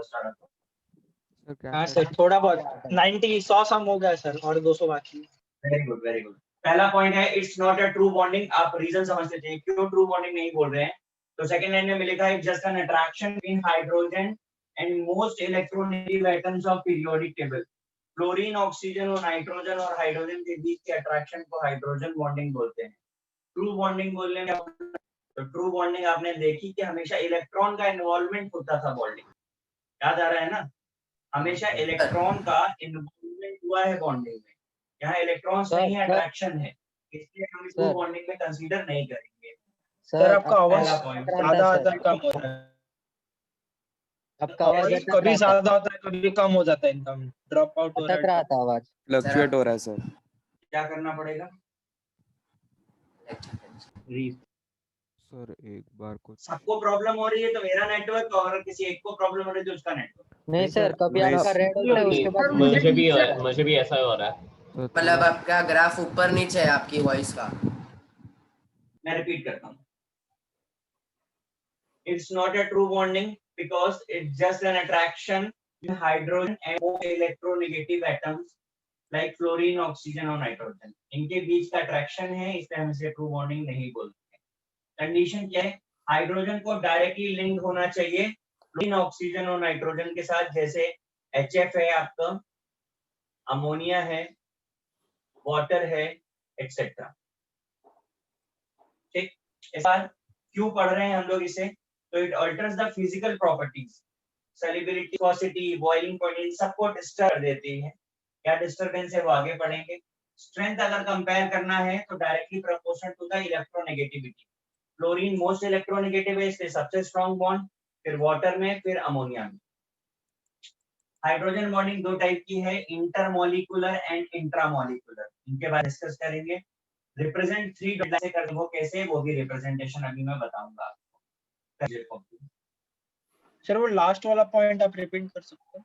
Start आपको? Sir क्या हाँ सर, थोड़ा बहुत 90 100 सम हो गया सर, और 200 बाकी। Very good very good. पहला पॉइंट है it's not a true bonding. आप रीजन समझते चाहिए क्यों ट्रू बॉन्डिंग नहीं बोल रहे हैं। तो सेकंड लाइन में लिखा है just an attraction between hydrogen and most electronegative atoms of periodic table. Fluorine, oxygen और नाइट्रोजन और हाइड्रोजन के बीच के अट्रैक्शन को हाइड्रोजन बॉन्डिंग बोलते हैं। ट्रू बॉन्डिंग बोलने में तो ट्रू बॉन्डिंग आपने देखी कि हमेशा इलेक्ट्रॉन का इन्वॉल्वमेंट होता था बॉन्डिंग, याद आ रहा है ना? हमेशा इलेक्ट्रॉन का इन्वॉल्वमेंट हुआ है बॉन्डिंग में। यहाँ इलेक्ट्रॉन्स नहीं है, अट्रैक्शन है, इसलिए हम इसको बॉन्डिंग में कंसीडर नहीं करेंगे। सर आपका आवाज पहला पॉइंट ज्यादा आता है, कम होता है। आपका आवाज कभी ज्यादा होता है, कभी कम हो जाता है, एकदम ड्रॉप आउट हो रहा है। आवाज फ्लक्चुएट हो रहा है सर। क्या करना पड़ेगा? सर एक बार कुछ सबको प्रॉब्लम हो रही है तो मेरा नेटवर्क, और किसी एक को प्रॉब्लम हो रही है तो उसका नेटवर्क। नहीं सर, कभी आपका रेड होता है उसके बाद मुझे भी ऐसा हो रहा है। मतलब आपका ग्राफ ऊपर नीचे है आपकी वॉइस का। मैं रिपीट करता हूँ। It's not a true bonding because it's just an attraction in hydrogen and more electronegative atoms like fluorine, oxygen और nitrogen. इनके बीच का अट्रैक्शन है, इसलिए हम इसे ट्रू बॉन्डिंग नहीं बोलते। कंडीशन क्या है? हाइड्रोजन को डायरेक्टली लिंक होना चाहिए फ्लोरीन, ऑक्सीजन और नाइट्रोजन के साथ, जैसे HF है आपका, अमोनिया है, वाटर है, एक्सेट्रा। ठीक, ऐसा क्यों पढ़ रहे हैं हम लोग इसे? तो it alters the physical properties, solubility, viscosity, boiling point, इन सबको डिस्टर्ब कर देती है। क्या डिस्टरबेंस है वो आगे पढ़ेंगे। स्ट्रेंथ अगर कंपेयर करना है तो directly proportional to the electronegativity. Fluorine most electronegative है, इसलिए सबसे स्ट्रॉन्ग बॉन्ड, फिर वाटर में, फिर अमोनिया में। हाइड्रोजन बॉन्डिंग दो टाइप की है, इंटरमोलिकुलर एंड इंट्रामोलिकुलर। इनके बारे में डिस्कस करेंगे। रिप्रेजेंट 3 डॉट से करते वो कैसे, वो भी रिप्रेजेंटेशन अभी मैं बताऊंगा आपको। सर वो लास्ट वाला पॉइंट आप रिपीट कर सकते हैं?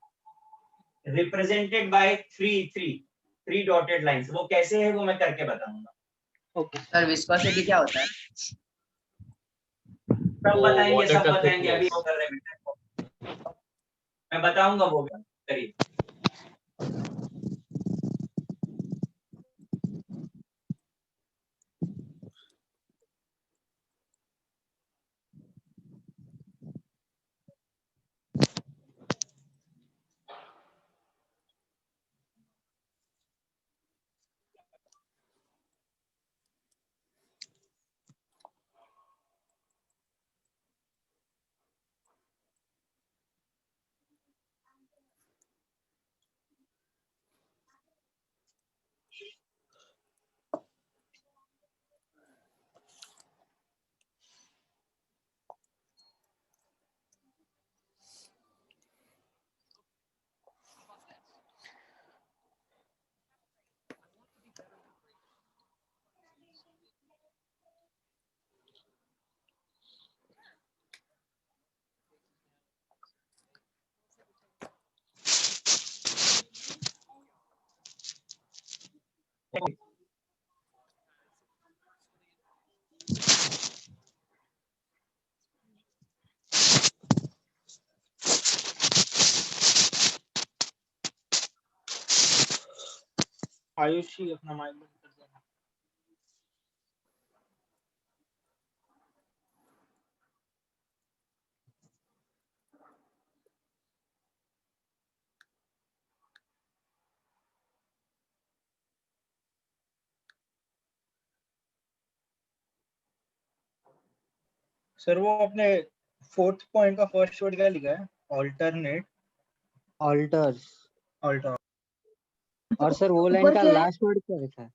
रिप्रेजेंटेड बाय 3 डॉटेड लाइंस, वो कैसे है वो मैं करके बताऊंगा। ओके सर विस्कोसिटी क्या होता है? सब बताएंगे, सब बताएंगे, अभी वो कर रहे हैं, मैं बताऊंगा वो करिए। आयुषी अपना माइक बंद कर देना। सर वो अपने 4th पॉइंट का फर्स्ट वर्ड क्या लिखा है? Alternate, alters. ऑल्टर। और सर वो लाइन का लास्ट वर्ड क्या लिखा है?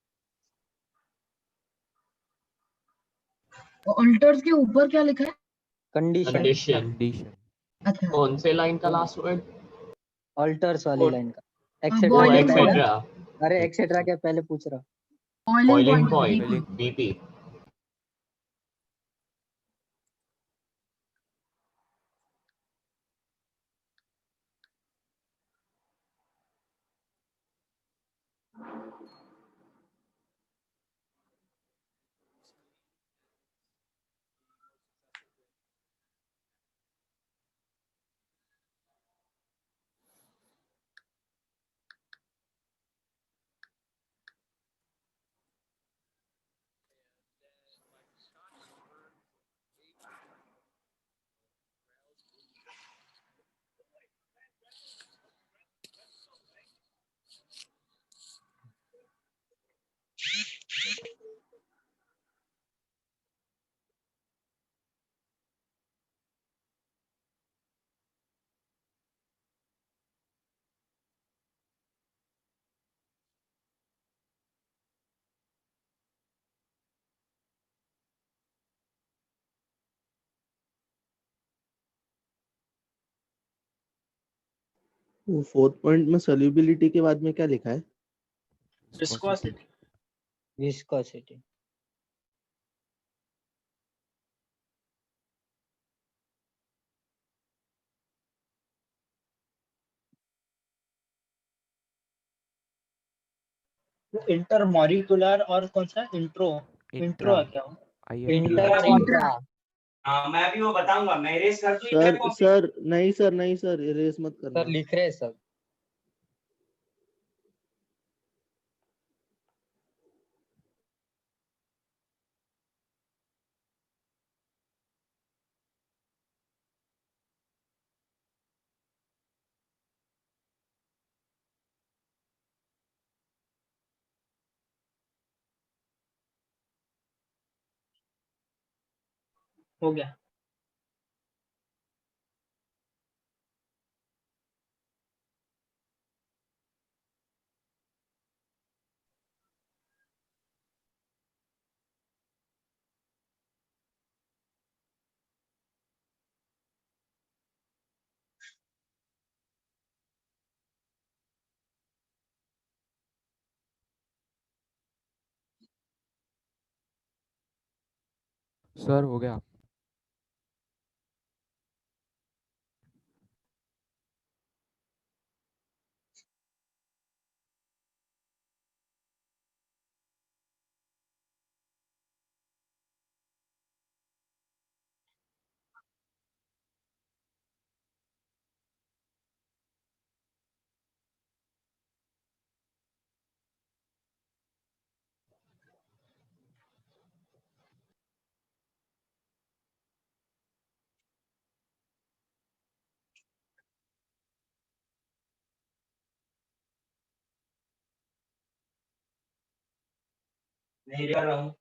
ऑल्टर्स के ऊपर क्या लिखा है? कंडीशन। अच्छा, कौन से लाइन का लास्ट वर्ड? ऑल्टर्स वाली लाइन का। boiling point. एक्सेट्रा। अरे एक्सेट्रा क्या पहले पूछ रहा? Boiling point, point, BP. वो फोर्थ पॉइंट में सोल्यूबिलिटी के बाद में क्या लिखा है? विस्कोसिटी। विस्कोसिटी। इंटर मॉलिक्यूलर और कौन सा इंट्रो इंट्रा क्या हो? Inter intra. हाँ मैं भी वो बताऊंगा, मैं इरेज कर दूं सर क्या कॉपी? सर नहीं सर इरेज मत करना। सर लिख रहे हैं सब। हो गया। सर हो गया। नहीं कर रहा हूँ।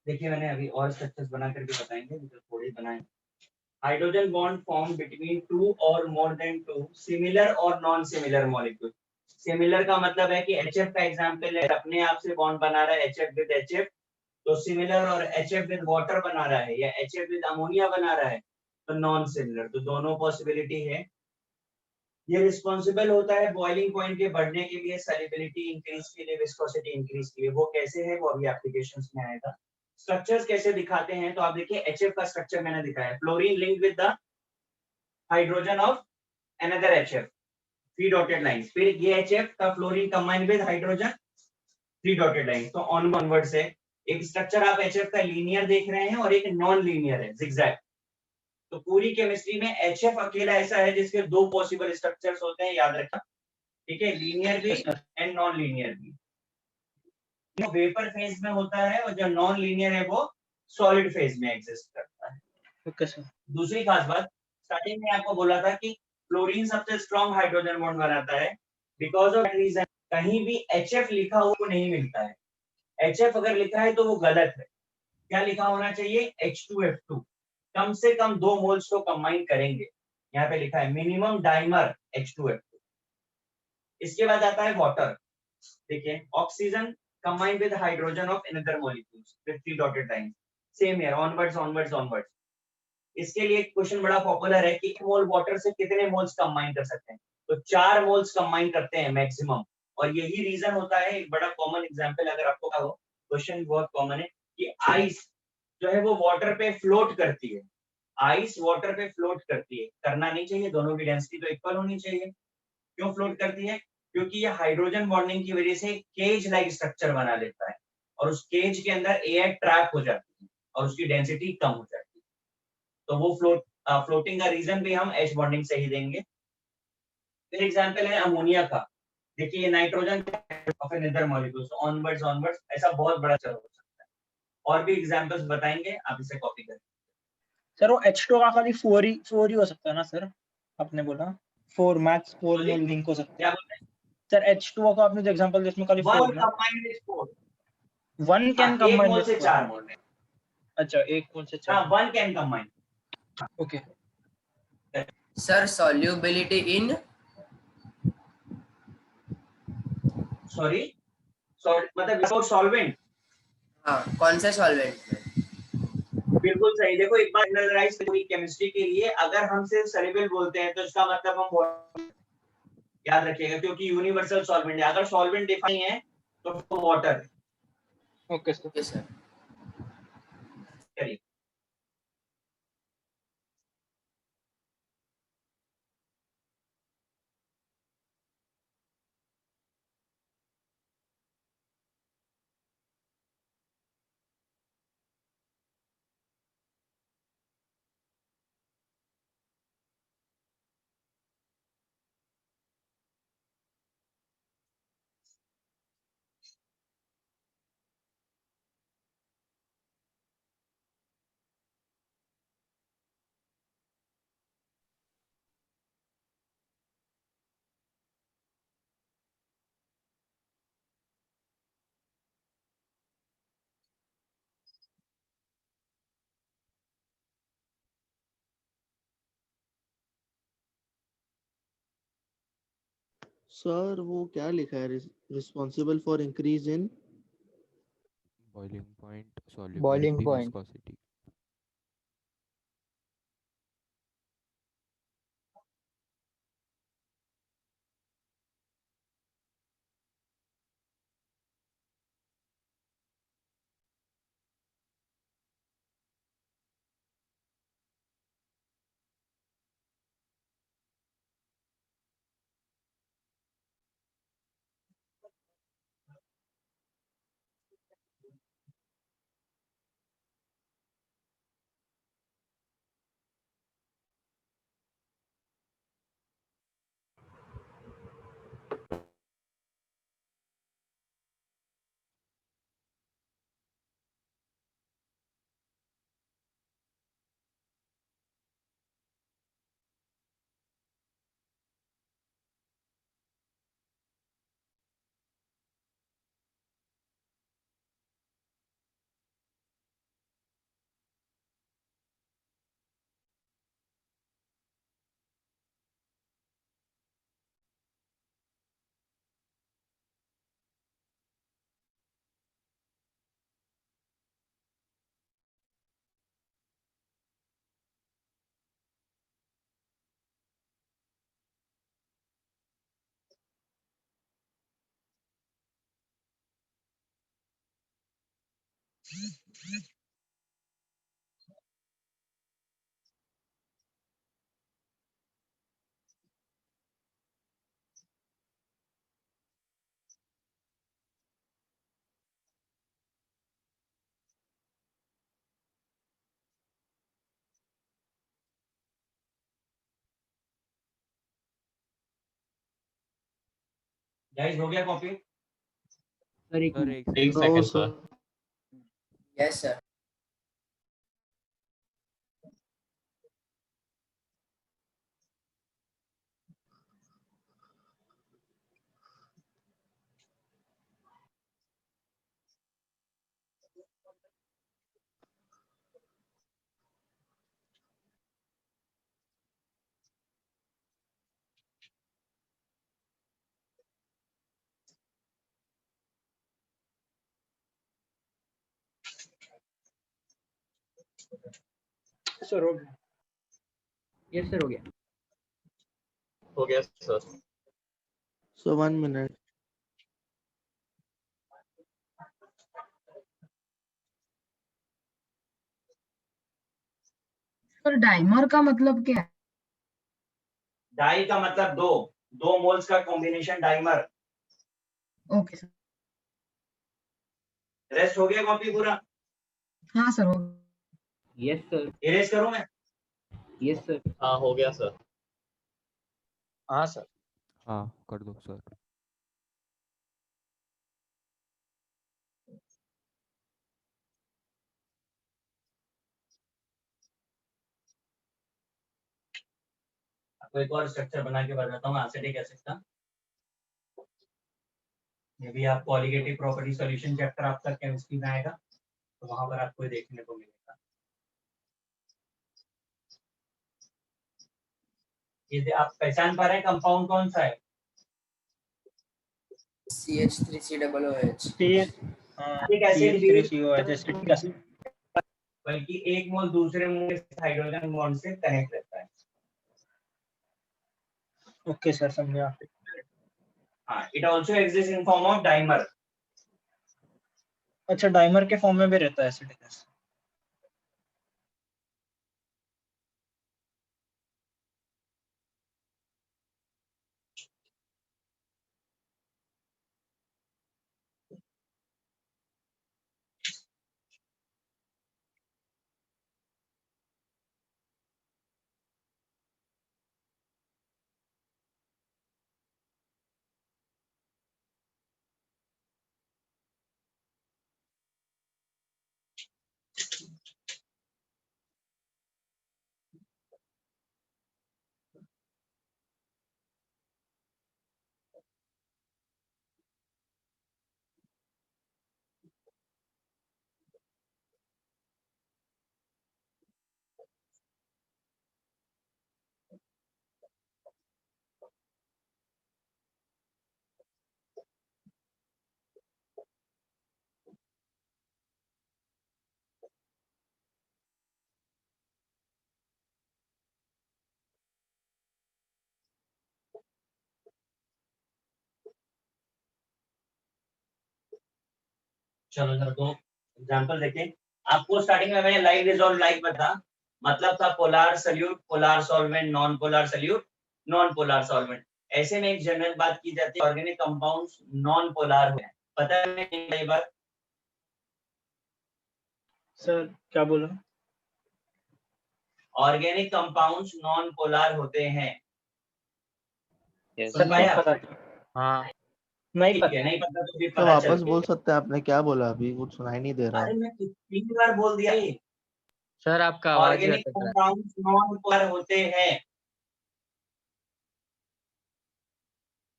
देखिए मैंने अभी और स्ट्रक्चर्स बना करके बताएंगे, जो थोड़े बनाए। Hydrogen bond form between two और मोर देन टू सिमिलर और नॉन सिमिलर मॉलिक्यूल। सिमिलर का मतलब है कि HF का एग्जांपल है, अपने आप से बॉन्ड बना रहा है HF विद HF, तो सिमिलर, और HF विद वाटर बना रहा है या HF विद अमोनिया बना रहा है तो नॉन सिमिलर। तो दोनों पॉसिबिलिटी है। ये रिस्पॉन्सिबल होता है बॉइलिंग पॉइंट के बढ़ने के लिए, सॉल्युबिलिटी इंक्रीज के लिए, विस्कोसिटी इंक्रीज के लिए। वो कैसे है वो अभी एप्लीकेशंस में आएगा। स्ट्रक्चर्स कैसे दिखाते हैं तो आप देखिए HF का स्ट्रक्चर मैंने दिखाया, fluorine linked with the hydrogen of another HF, 3 dotted lines. फिर ये HF का fluorine combine with hydrogen, 3 dotted lines. तो ऑनवर्ड से एक स्ट्रक्चर आप HF का लीनियर देख रहे हैं और एक नॉन लीनियर है, जिगजैग। तो पूरी केमिस्ट्री में HF अकेला ऐसा है जिसके दो पॉसिबल स्ट्रक्चर्स होते हैं, याद रखना, ठीक है, लीनियर भी एंड नॉन लीनियर भी। जो वेपर फेज में होता है और जो नॉन लीनियर है वो सॉलिड फेज में एग्जिस्ट करता है। Okay sir. दूसरी खास बात, स्टार्टिंग में आपको बोला था कि फ्लोरीन सबसे स्ट्रॉन्ग हाइड्रोजन बॉन्ड बनाता है, बिकॉज ऑफ रीजन कहीं भी HF लिखा हुआ को नहीं मिलता है। HF अगर लिखा है तो वो गलत है। क्या लिखा होना चाहिए? H2F2। कम से कम 2 मोल्स को कंबाइन करेंगे। यहाँ पे लिखा है मिनिमम डाइमर H2F2। इसके बाद आता है वाटर। देखिए, oxygen combine with hydrogen of another molecules with 3 dotted lines. Same here, onwards. इसके लिए क्वेश्चन बड़ा पॉपुलर है कि 1 मोल वाटर से कितने मोल्स कंबाइन कर सकते हैं, तो 4 मोल्स कंबाइन करते हैं मैक्सिमम। और यही रीजन होता है, एक बड़ा कॉमन एग्जांपल अगर आपको कहो, क्वेश्चन बहुत कॉमन है कि आइस जो है वो वाटर पे फ्लोट करती है। आइस वाटर पे फ्लोट करती है, करना नहीं चाहिए, दोनों की डेंसिटी तो इक्वल होनी चाहिए। क्यों फ्लोट करती है? क्योंकि ये हाइड्रोजन बॉन्डिंग की वजह से केज लाइक स्ट्रक्चर बना लेता है और उस केज के अंदर एयर ट्रैप हो जाती है और उसकी डेंसिटी कम हो जाती है। तो वो फ्लोटिंग का रीजन भी हम H बॉन्डिंग से ही देंगे। फिर एग्जांपल है अमोनिया का। देखिए, ये nitrogen of another molecules, onwards ऐसा बहुत बड़ा चल हो सकता है। और भी एग्जांपल्स बताएंगे, आप इसे कॉपी करें। सर वो H2 का खाली 4 ही हो सकता है ना सर? आपने बोला 4 मैक्स 4 मोल लिंक हो सकता क्या है बोलते हैं? सर। H2O का आपने जो एग्जांपल दिया उसमें खाली 4 ना, कंबाइंड विद 4। 1 कैन एक कंबाइन मोल विद से 4। 4 मोल में। अच्छा, 1 मोल से 4। हाँ, 1 can combine. Okay sir solubility in sorry, मतलब विदाउट सॉल्वेंट। हाँ कौन से सॉल्वेंट में? बिल्कुल सही। देखो, एक बार जनरलाइज पूरी केमिस्ट्री के लिए अगर हम सिर्फ सॉल्युबल बोलते हैं तो इसका मतलब हम, याद रखिएगा, क्योंकि यूनिवर्सल सॉल्वेंट है। अगर सॉल्वेंट डिफाइन है तो water. Okay sir. Okay sir. करिए। सर वो क्या लिखा है, responsible for increase in boiling point, boiling solubility, point. Viscosity. Guys हो गया कॉपी? सर एक सर मिनट। एक एक No, second sir. Sir. Yes sir. Sir हो गया। यस सर हो गया। हो गया sir. So 1 minute. Sir dimer का मतलब क्या है? डाई का मतलब दो मोल्स का combination dimer. Okay sir. Rest हो गया कॉपी पूरा? हाँ सर हो यस सर। इरेज करूं मैं? Yes sir. हाँ हो गया सर। हाँ सर। हाँ कर दो सर। आपको एक और स्ट्रक्चर बना के बताता हूँ एसिडिक एसिड का। ये भी आप कॉलिगेटिव प्रॉपर्टी सॉल्यूशन चैप्टर आपका केमिस्ट्री में आएगा, तो वहां पर आपको ये देखने को मिलेगा। ये आप पहचान पा रहे हैं कंपाउंड कौन सा है? CH3COOH। एसिडिक एसिड भी CH3COOH एसिटिक एसिड। बल्कि एक मोल दूसरे मोल के हाइड्रोजन बॉन्ड से कनेक्ट रहता है। ओके सर समझा। हाँ, it also exist in form of dimer. अच्छा डाइमर के फॉर्म में भी रहता है एसिटिक एसिड। चलो सर दो एग्जांपल देखें। आपको स्टार्टिंग में मैंने लाइक रिजॉल्व लाइक बता, मतलब था polar solute, polar solvent, non polar solute, non polar solvent. ऐसे में एक जनरल बात की जाती है ऑर्गेनिक कंपाउंड्स नॉन पोलार है। पता है ये बात? सर क्या बोला? ऑर्गेनिक कंपाउंड्स नॉन पोलार होते हैं। यस सुन पाए नहीं आप? पता। हाँ। नहीं ठीक पता। है, नहीं पता तो भी तो पता चल वापस बोल गया। सकते हैं, आपने क्या बोला अभी? कुछ सुनाई नहीं दे रहा। अरे मैं 3 बार बोल दिया ये। सर आपका आवाज ही ऑर्गेनिक अटक रहा है। कंपाउंड्स नॉन पोलर होते हैं।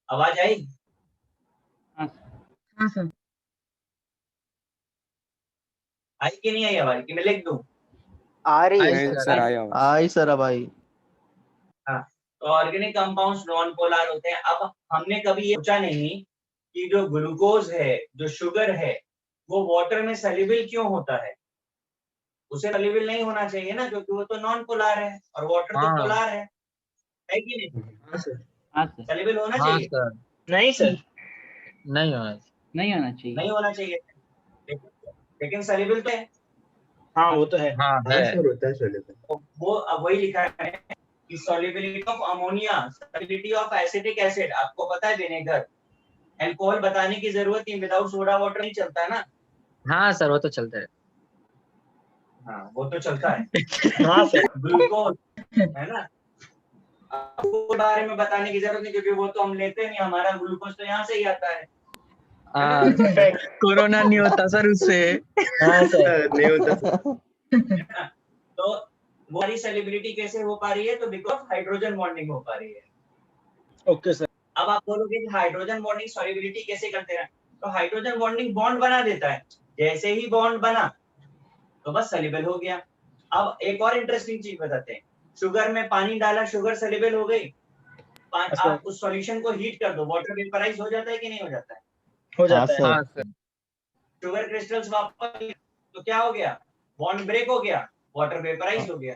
आवाज आई? हाँ सर। आई कि नहीं आई आवाज? कि मैं लिख दूं? आ रही है आई सर। सर, आया आई सर अब आई। हाँ, तो ऑर्गेनिक कंपाउंड्स नॉन पोलर होते हैं। अब हमने कभी ये सोचा नहीं कि जो ग्लूकोज है, जो शुगर है, वो वाटर में सॉल्युबल क्यों होता है? उसे सॉल्युबल नहीं होना चाहिए ना, क्योंकि वो तो नॉन पोलर है और वाटर तो हाँ पोलर है कि नहीं? हाँ सर। हाँ सर। सॉल्युबल होना हाँ चाहिए? सर। नहीं सर। नहीं होना चाहिए। नहीं होना चाहिए। लेकिन सॉल्युबल तो है। हाँ वो तो है। हाँ हाँ है सर होता है soluble. तो वो अब वही लिखा है कि solubility of ammonia, solubility of acetic acid, आपको पता है विनेगर, अल्कोहल बताने की जरूरत नहीं, विदाउट सोडा वाटर नहीं चलता है ना। हाँ सर वो तो चलता है हाँ वो तो चलता है। हाँ सर। ग्लूकोज है ना, आपको बारे में बताने की जरूरत नहीं क्योंकि वो तो हम लेते नहीं, हमारा ग्लूकोज तो यहाँ से ही आता है हाँ कोरोना नहीं होता सर उससे हाँ सर। नहीं होता sir. ना? तो वो हमारी सेलिब्रिटी कैसे हो पा रही है, तो बिकॉज हाइड्रोजन बॉन्डिंग हो पा रही है। Okay sir. अब आप बोलोगे कि हाइड्रोजन बॉन्डिंग सॉल्युबिलिटी कैसे करते हैं, तो हाइड्रोजन बॉन्डिंग बॉन्ड बना देता है, जैसे ही बॉन्ड बना तो बस सॉल्युबल हो गया। अब एक और इंटरेस्टिंग चीज बताते हैं, शुगर में पानी डाला, शुगर सॉल्युबल हो गई, अच्छा। आप उस सॉल्यूशन को हीट कर दो, वाटर वेपराइज हो जाता है कि नहीं हो जाता है। हो हाँ जाता है। सर। हाँ सर शुगर क्रिस्टल्स वापस, तो क्या हो गया, बॉन्ड ब्रेक हो गया, वाटर वेपराइज हो गया।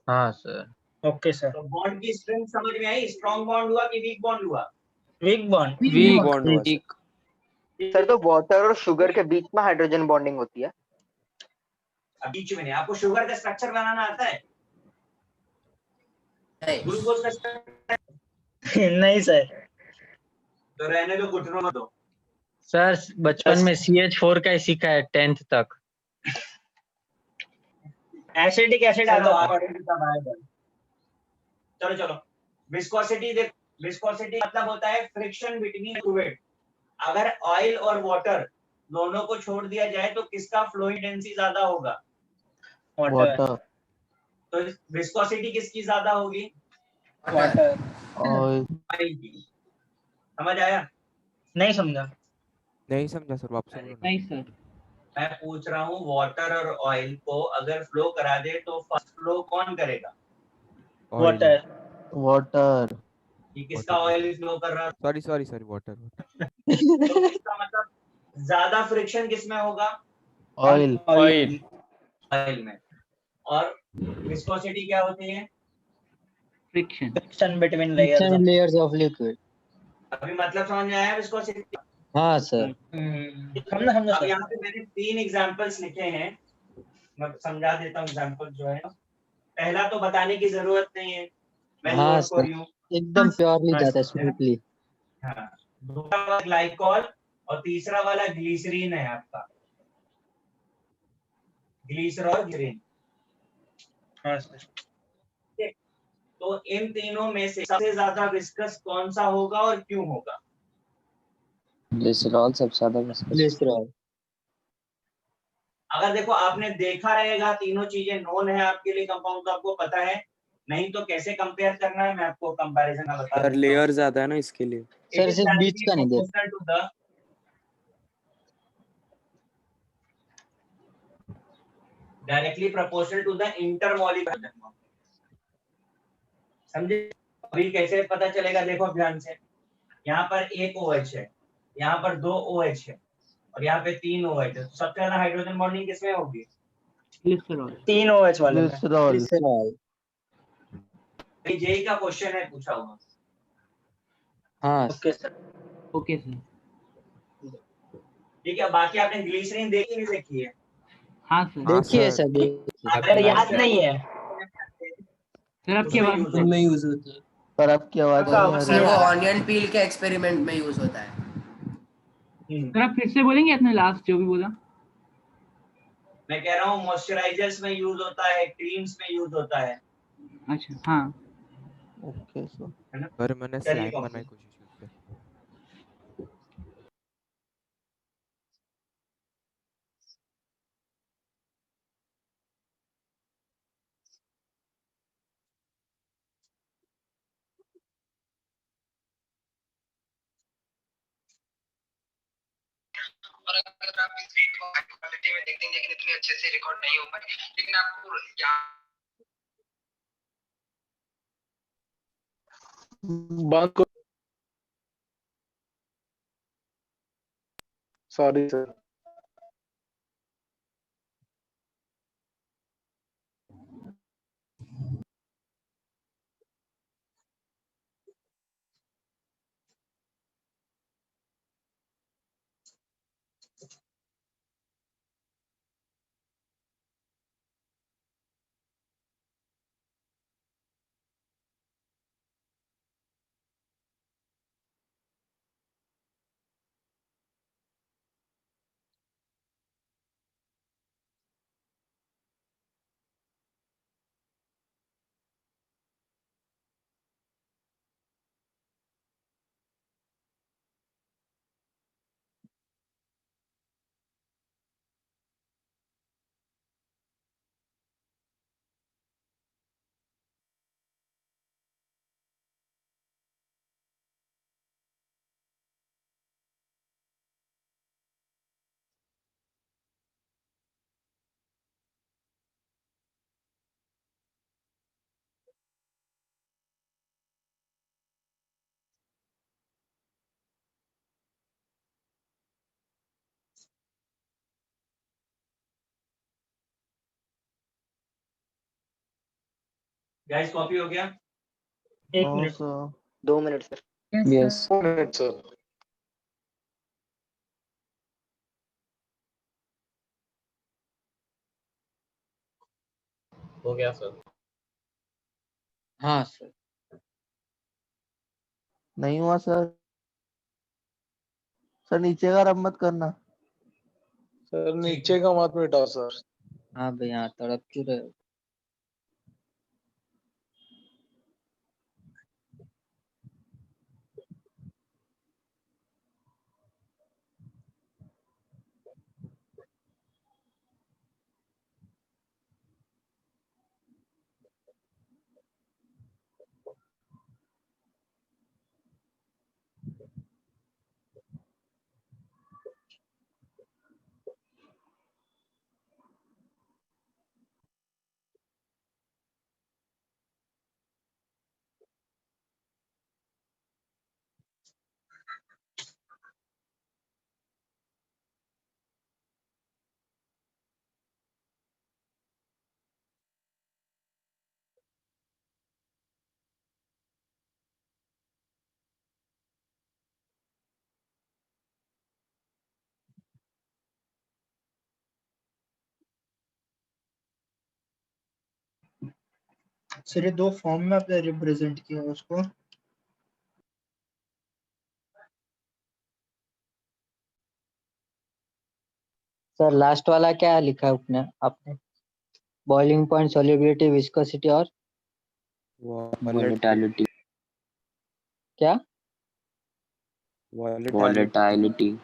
हाँ सर ओके सर। तो बॉन्ड की स्ट्रेंथ समझ में आई, स्ट्रॉन्ग बॉन्ड हुआ कि वीक बॉन्ड हुआ। Weak bond. वीक बॉन्ड हुआ सर। सर तो वाटर और शुगर के बीच में हाइड्रोजन बॉन्डिंग होती है। बीच में नहीं, आपको शुगर का स्ट्रक्चर बनाना आता है, नहीं ग्लूकोज का structure, नहीं सर। तो रहने दो, घुटनों में दो। सर बचपन में CH4 का ही सीखा है 10th तक एसिडिक एसिड चलो आता आप है। पढ़ेंगे तब आएगा। चलो चलो, विस्कोसिटी देख, विस्कोसिटी मतलब होता है फ्रिक्शन बिटवीन फ्लूइड। अगर ऑयल और वाटर दोनों को छोड़ दिया जाए तो किसका फ्लोइड डेंसिटी ज्यादा होगा, वाटर। वाटर। तो विस्कोसिटी किसकी ज्यादा होगी, वाटर। ऑयल। ऑयल की। समझ आया, नहीं समझा। नहीं समझा सर, वापस बोलो ना। नहीं सर मैं पूछ रहा हूँ वाटर और ऑयल को अगर फ्लो करा दे तो फर्स्ट फ्लो कौन करेगा, ऑयल। वाटर। वाटर। कि किसका ऑयल फ्लो कर रहा है, सॉरी सॉरी सॉरी, वाटर। तो इसका मतलब ज्यादा फ्रिक्शन किसमें होगा, ऑयल। ऑयल। ऑयल में। और विस्कोसिटी क्या होती है, friction friction between layers of. Layers of liquid अभी मतलब समझ में आया विस्कोसिटी। हाँ सर समझा समझा अब सर। यहाँ पे मैंने 3 एग्जांपल्स लिखे हैं, मैं समझा देता हूँ एग्जांपल जो है। पहला तो बताने की जरूरत नहीं है, मैं हाँ नोट कर सर रही हूँ। एकदम प्योरली जाता है है ना? स्मूथली हाँ, दूसरा वाला ग्लाइकॉल और तीसरा वाला ग्लीसरीन है आपका, ग्लीसरॉल ग्लीसरीन। हाँ सर। तो इन तीनों में से सबसे ज्यादा विस्कस कौन सा होगा और क्यों होगा, ग्लिसरॉल सबसे ज्यादा विस्कस। ग्लिसरॉल अगर देखो आपने देखा रहेगा, तीनों चीजें नोन है आपके लिए, कंपाउंड तो आपको पता है, नहीं तो कैसे कंपेयर करना है मैं आपको कंपैरिजन में बता देता हूं। लेयर ज्यादा है ना इसके लिए। सर It is सिर्फ बीच directly का नहीं दे proportional to the directly proportional to the intermolecular amount. समझे, अभी कैसे पता चलेगा, देखो ध्यान से, यहाँ पर एक OH है, यहाँ पर 2 OH है और यहाँ पे 3 OH है, तो सबसे ज्यादा हाइड्रोजन बॉन्डिंग किसमें होगी, ग्लिसरॉल 3 OH वाले में। ग्लिसरॉल। ग्लिसरॉल जेई का क्वेश्चन है पूछा हुआ। हाँ ओके सर। ओके सर ठीक है, बाकी आपने ग्लिसरीन देखी नहीं देखी है, हाँ सर हाँ देखिए सर। सर देखिए अगर याद नहीं है। सर आपकी उसमें आवाज use होता है। यूज होती है सर आपकी आवाज आपका नहीं आ आवाज रही सर वो है। ऑनियन पील के एक्सपेरिमेंट में यूज होता है। सर आप फिर से बोलेंगे अपने लास्ट जो भी बोला मैं कह रहा हूँ मॉइस्चराइजर्स में यूज होता है, क्रीम्स में यूज होता है अच्छा हाँ ओके सर। है ना। पर मैंने चलिए स्लाइम कॉपी। बनाने की कोशिश की उससे। और अगर आप इस वीडियो को हाई क्वालिटी में देखते हैं लेकिन इतने अच्छे से रिकॉर्ड नहीं हो पाए, लेकिन आपको यहाँ बंद करो। Sorry sir. गाइस कॉपी हो गया? एक हाँ minute sir 2 minute sir. Yes sir. Minute sir. हो गया सर। हाँ सर। नहीं हुआ सर। सर नीचे का रब मत करना। सर नीचे का मत मिटाओ सर। हाँ भैया तड़प क्यों रहे हो? सर ये 2 फॉर्म में आपने रिप्रेजेंट किया है उसको। सर लास्ट वाला क्या लिखा है आपने आपने? बॉइलिंग पॉइंट, सॉल्युबिलिटी, विस्कोसिटी और वॉलेटिलिटी। क्या? वॉलेटिलिटी।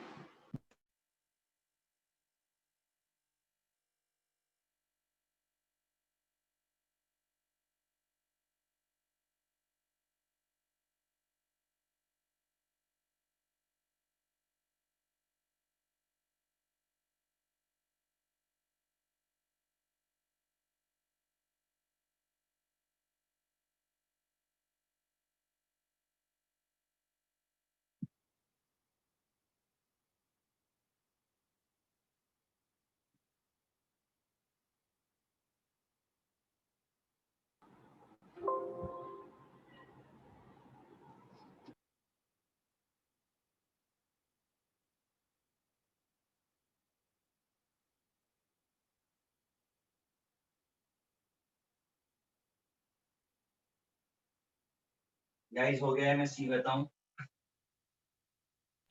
गाइस हो गया है, मैं सी बताऊं?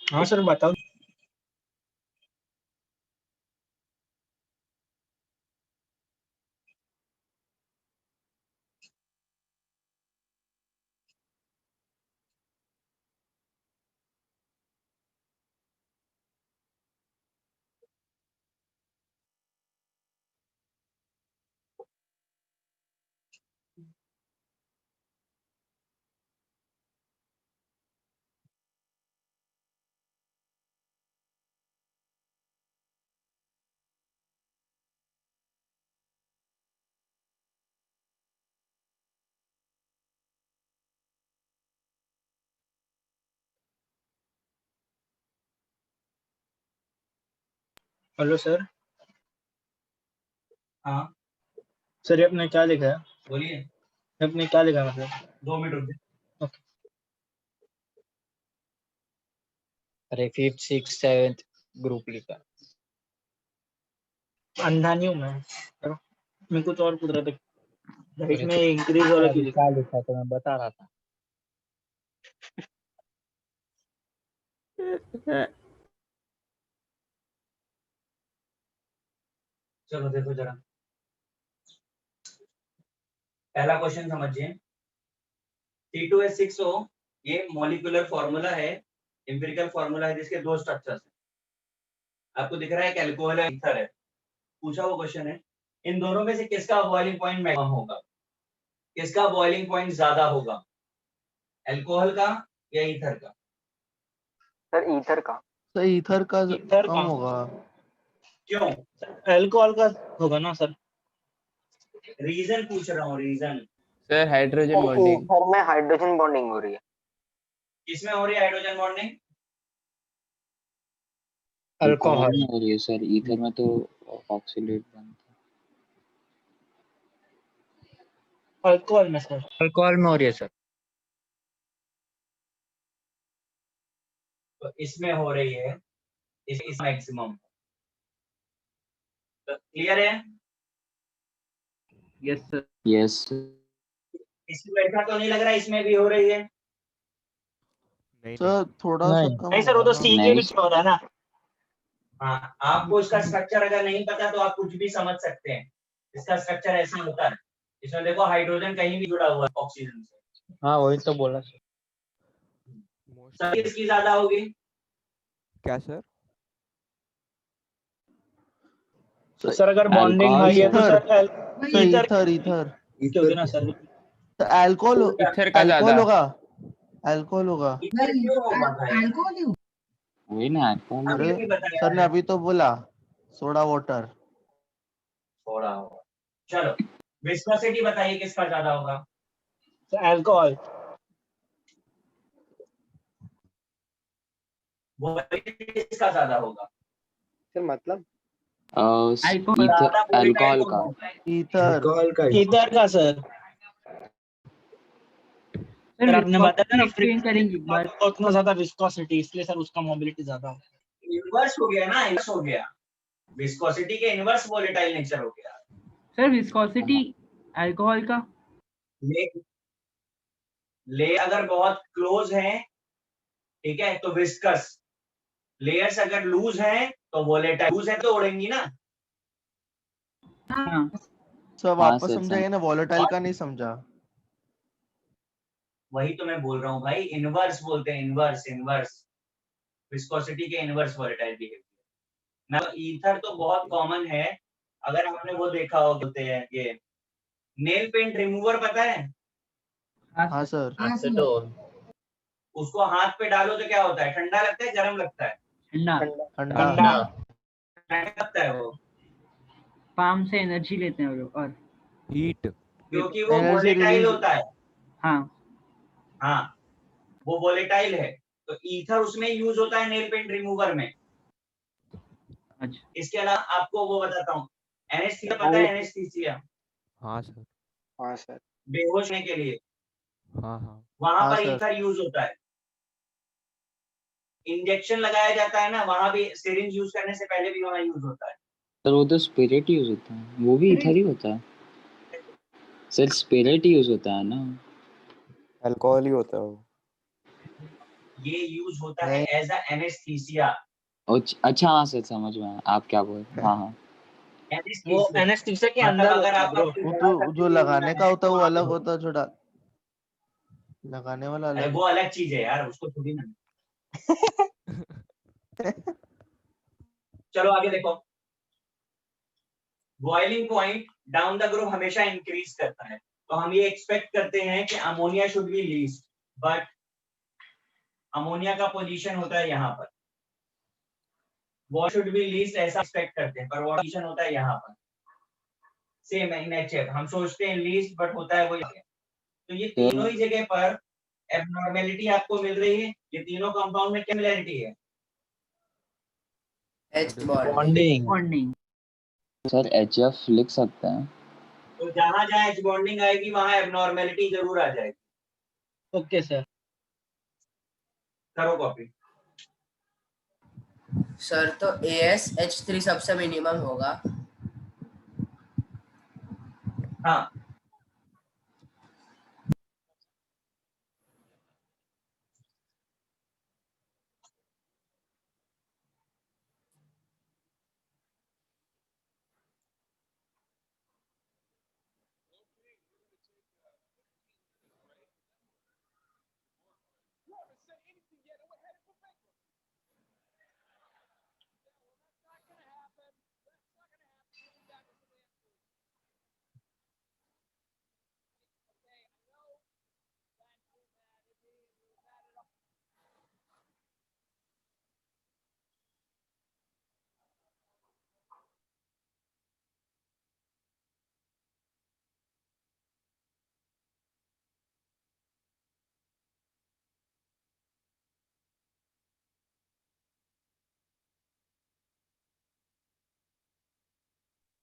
हाँ सर बताओ। Hello sir. हाँ सर ये आपने क्या लिखा है? बोलिए। आपने क्या लिखा है मतलब? 2 मिनट रुक जाइए। अरे 5th 6th 7th ग्रुप लिखा। अंधा नहीं हूँ मैं सर, मैं कुछ और पूछ रहा था। अरे इसमें तो इंक्रीज वाला क्यों लिखा? क्या लिखा तो मैं बता रहा था। चलो देखो जरा, पहला क्वेश्चन समझिए। C2H6O ये मॉलिक्यूलर फॉर्मूला है, एम्पिरिकल फॉर्मूला है, जिसके 2 स्ट्रक्चर्स हैं। आपको दिख रहा है कि अल्कोहल है, ईथर है। पूछा वो क्वेश्चन है, इन दोनों में से किसका बॉइलिंग पॉइंट मैक्सिमम होगा, किसका बॉइलिंग पॉइंट ज्यादा होगा, अल्कोहल का या ईथर का? सर ईथर का। सर ईथर का ईथर कम का। होगा। क्यों? अल्कोहल का होगा ना सर? रीजन पूछ रहा हूँ, reason. Sir hydrogen bonding. Ether में हाइड्रोजन बॉन्डिंग हो रही है। किसमें हो रही है हाइड्रोजन बॉन्डिंग? अल्कोहल में हो रही है सर, ईथर में तो ऑक्सीडेट बनता अल्कोहल में सर। अल्कोहल में हो रही है सर। तो इसमें हो रही है, इस मैक्सिमम। तो क्लियर है? Yes sir. यस इसमें ऐसा तो नहीं लग रहा इसमें भी हो रही है? सर थोड़ा सा नहीं। कम नहीं सर, वो तो होगा ना। सी के नहीं। बीच में हो रहा है ना। हाँ, आपको इसका स्ट्रक्चर अगर नहीं पता तो आप कुछ भी समझ सकते हैं। इसका स्ट्रक्चर ऐसा होता है, इसमें देखो हाइड्रोजन कहीं भी जुड़ा हुआ है ऑक्सीजन से। हाँ वही तो बोला सर। सर किसकी ज्यादा होगी? क्या सर? सर अगर बॉन्डिंग अल्कोहल हाई है तो ether sir sir ether ether ether की होगी ना सर। तो अल्कोहल ईथर का अल्कोहल ज्यादा। होगा, अल्कोहल होगा। इधर क्यों होगा भाई? अल्कोहल वही ना अल्कोहल। अभी अरे भी बताया सर ने है। अभी तो बोला सोडा वाटर। थोड़ा होगा। चलो, विस्कोसिटी बताइए किसका ज्यादा होगा? अल्कोहल। वो किसका ज्यादा होगा? सर मतलब ज्यादा वोलेटाइल अल्कोहल कौन का। होगा? ईथर ईथर का सर। सर आपने बताया ना उतना ज्यादा विस्कोसिटी, इसलिए सर उसका मोबिलिटी ज्यादा है। इनवर्स हो गया ना, इनवर्स हो गया। विस्कोसिटी के इनवर्स वोलेटाइल नेचर हो गया। सर विस्कोसिटी अल्कोहल का। ले ले अगर बहुत क्लोज है, ठीक है, तो विस्कस। लेयर्स अगर लूज हैं तो वोलेटाइल। लूज है तो उड़ेंगी ना। हाँ सब हाँ वापस सर समझाइए ना, वॉलेटाइल का नहीं समझा। वही तो मैं बोल रहा हूँ भाई, इनवर्स बोलते हैं, इनवर्स इनवर्स। विस्कोसिटी के इनवर्स वोलेटाइल बिहेवियर ना। ईथर तो बहुत कॉमन है। अगर आपने वो देखा हो, बोलते हैं ये नेल पेंट रिमूवर, पता है? हाँ सर। उसको हाथ पे डालो तो क्या होता है? ठंडा लगता है, गर्म लगता है? ठंडा। ठंडा। ठंडा लगता है वो, पाम से एनर्जी लेते हैं वो लोग। और हीट। क्योंकि वो एनर्जी वोलेटाइल रिलीज। होता है। हाँ हाँ, वो वोलेटाइल है। तो ईथर उसमें यूज होता है नेल पेंट रिमूवर में। अच्छा। इसके अलावा आपको वो बताता हूँ, एनेस्थीसिया पता है? एनेस्थीसिया, हाँ सर। हाँ सर। बेहोश होने के लिए, हाँ हाँ। वहां हाँ पर सर। ईथर यूज होता है। इंजेक्शन लगाया जाता है ना, वहां भी सिरिंज यूज करने से पहले भी वहां यूज होता है। सर वो तो स्पिरिट यूज होता है, वो भी इथर ही होता है। सर स्पिरिट यूज होता है ना। अल्कोहल ही होता है वो। ये यूज होता है नहीं एज अ एनेस्थीसिया। अच्छा हाँ सर समझ में आया आप क्या बोल रहे हैं। हाँ हाँ। वो एनेस्थीसिया एनेस्थीसिया के मतलब अंदर अगर होता है आपका ब्रो। कोई वो बड़ा तो जो सर्जरी होना लगाने का है होता तो है वो वहां पे अलग होता होता है, छोटा लगाने वाला है। अरे अलग वो अलग चीज है यार, उसको थोड़ी ना। है। चलो आगे देखो। Boiling point down the group हमेशा इंक्रीज करता है, तो हम ये एक्सपेक्ट करते हैं कि ammonia should be least, but ammonia का पोजीशन होता है यहाँ पर। वॉट शुड बी लीस्ट ऐसा एक्सपेक्ट करते हैं, पर वॉट पोजीशन होता है यहाँ पर। सेम है इन एचएफ, हम सोचते हैं लीस्ट बट होता है वो। तो ये तीनों ही जगह पर एबनॉर्मेलिटी आपको मिल रही है। ये तीनों कंपाउंड में क्या सिमिलरिटी है? H bonding. Bonding. Bonding. Sir HF लिख सकते हैं। तो जहां जहां एच बॉन्डिंग आएगी वहां एबनॉर्मेलिटी जरूर आ जाएगी। Okay sir. करो कॉपी। सर तो AsH3 सबसे मिनिमम होगा। हाँ,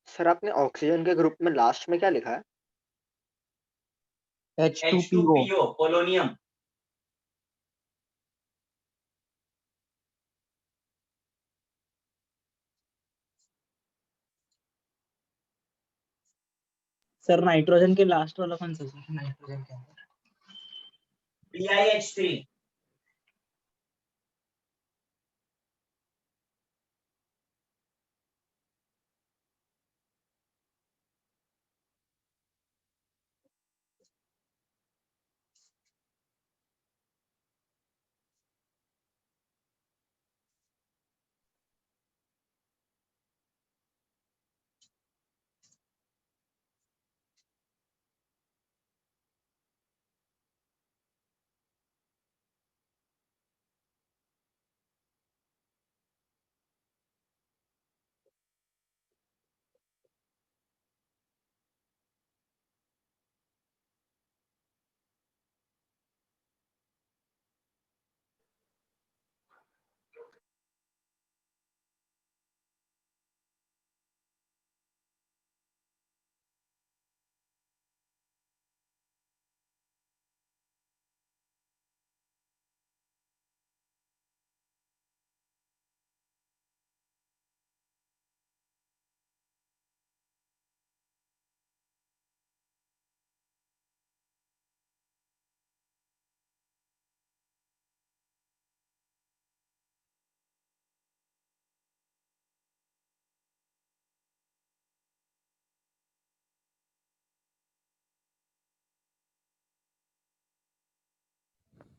सर आपने ऑक्सीजन के ग्रुप में लास्ट में क्या लिखा है? H2PO. H2PO polonium. Sir nitrogen के लास्ट वाला कौन सा सर नाइट्रोजन के अंदर? BiH3।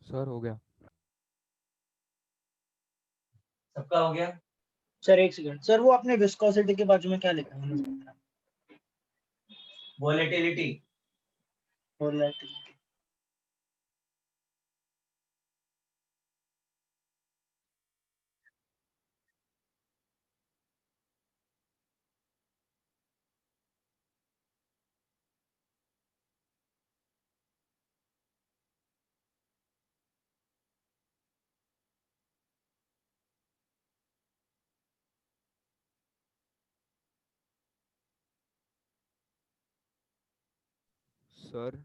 सर हो गया। सबका हो गया। सर एक सेकंड सर, वो आपने विस्कोसिटी के बाजू में क्या लिखा है? वोलेटिलिटी। वोलेटिलिटी। सर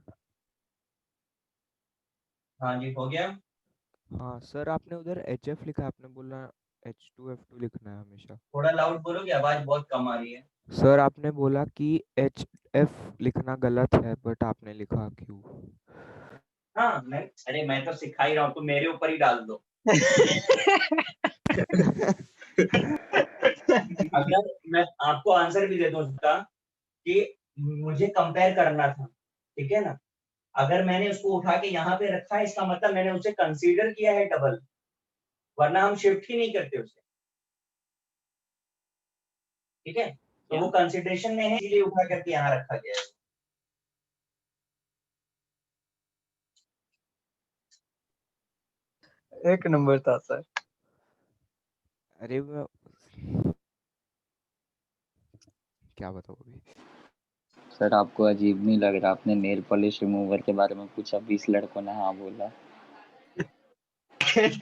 हाँ जी हो गया। हाँ सर, आपने उधर HF लिखा है, आपने बोला H2F2 लिखना है हमेशा। थोड़ा लाउड बोलोगे, आवाज बहुत कम आ रही है। सर आपने बोला कि HF लिखना गलत है, बट आपने लिखा क्यों? हाँ मैं तो सिखा ही रहा हूँ, तो मेरे ऊपर ही डाल दो। अगर मैं आपको आंसर भी दे दूं उसका कि मुझे कंपेयर करना था, ठीक है ना, अगर मैंने उसको उठा के यहाँ पे रखा है, इसका मतलब मैंने उसे कंसीडर किया है डबल, वरना हम शिफ्ट ही नहीं करते उसे। ठीक है, तो वो कंसिडरेशन में है, इसलिए उठा करके यहाँ रखा गया है। एक नंबर था सर। अरे मैं क्या बताऊँ अभी। सर आपको अजीब नहीं लग रहा? आपने नेल पॉलिश रिमूवर के बारे में पूछा, 20 लड़कों ने हाँ बोला।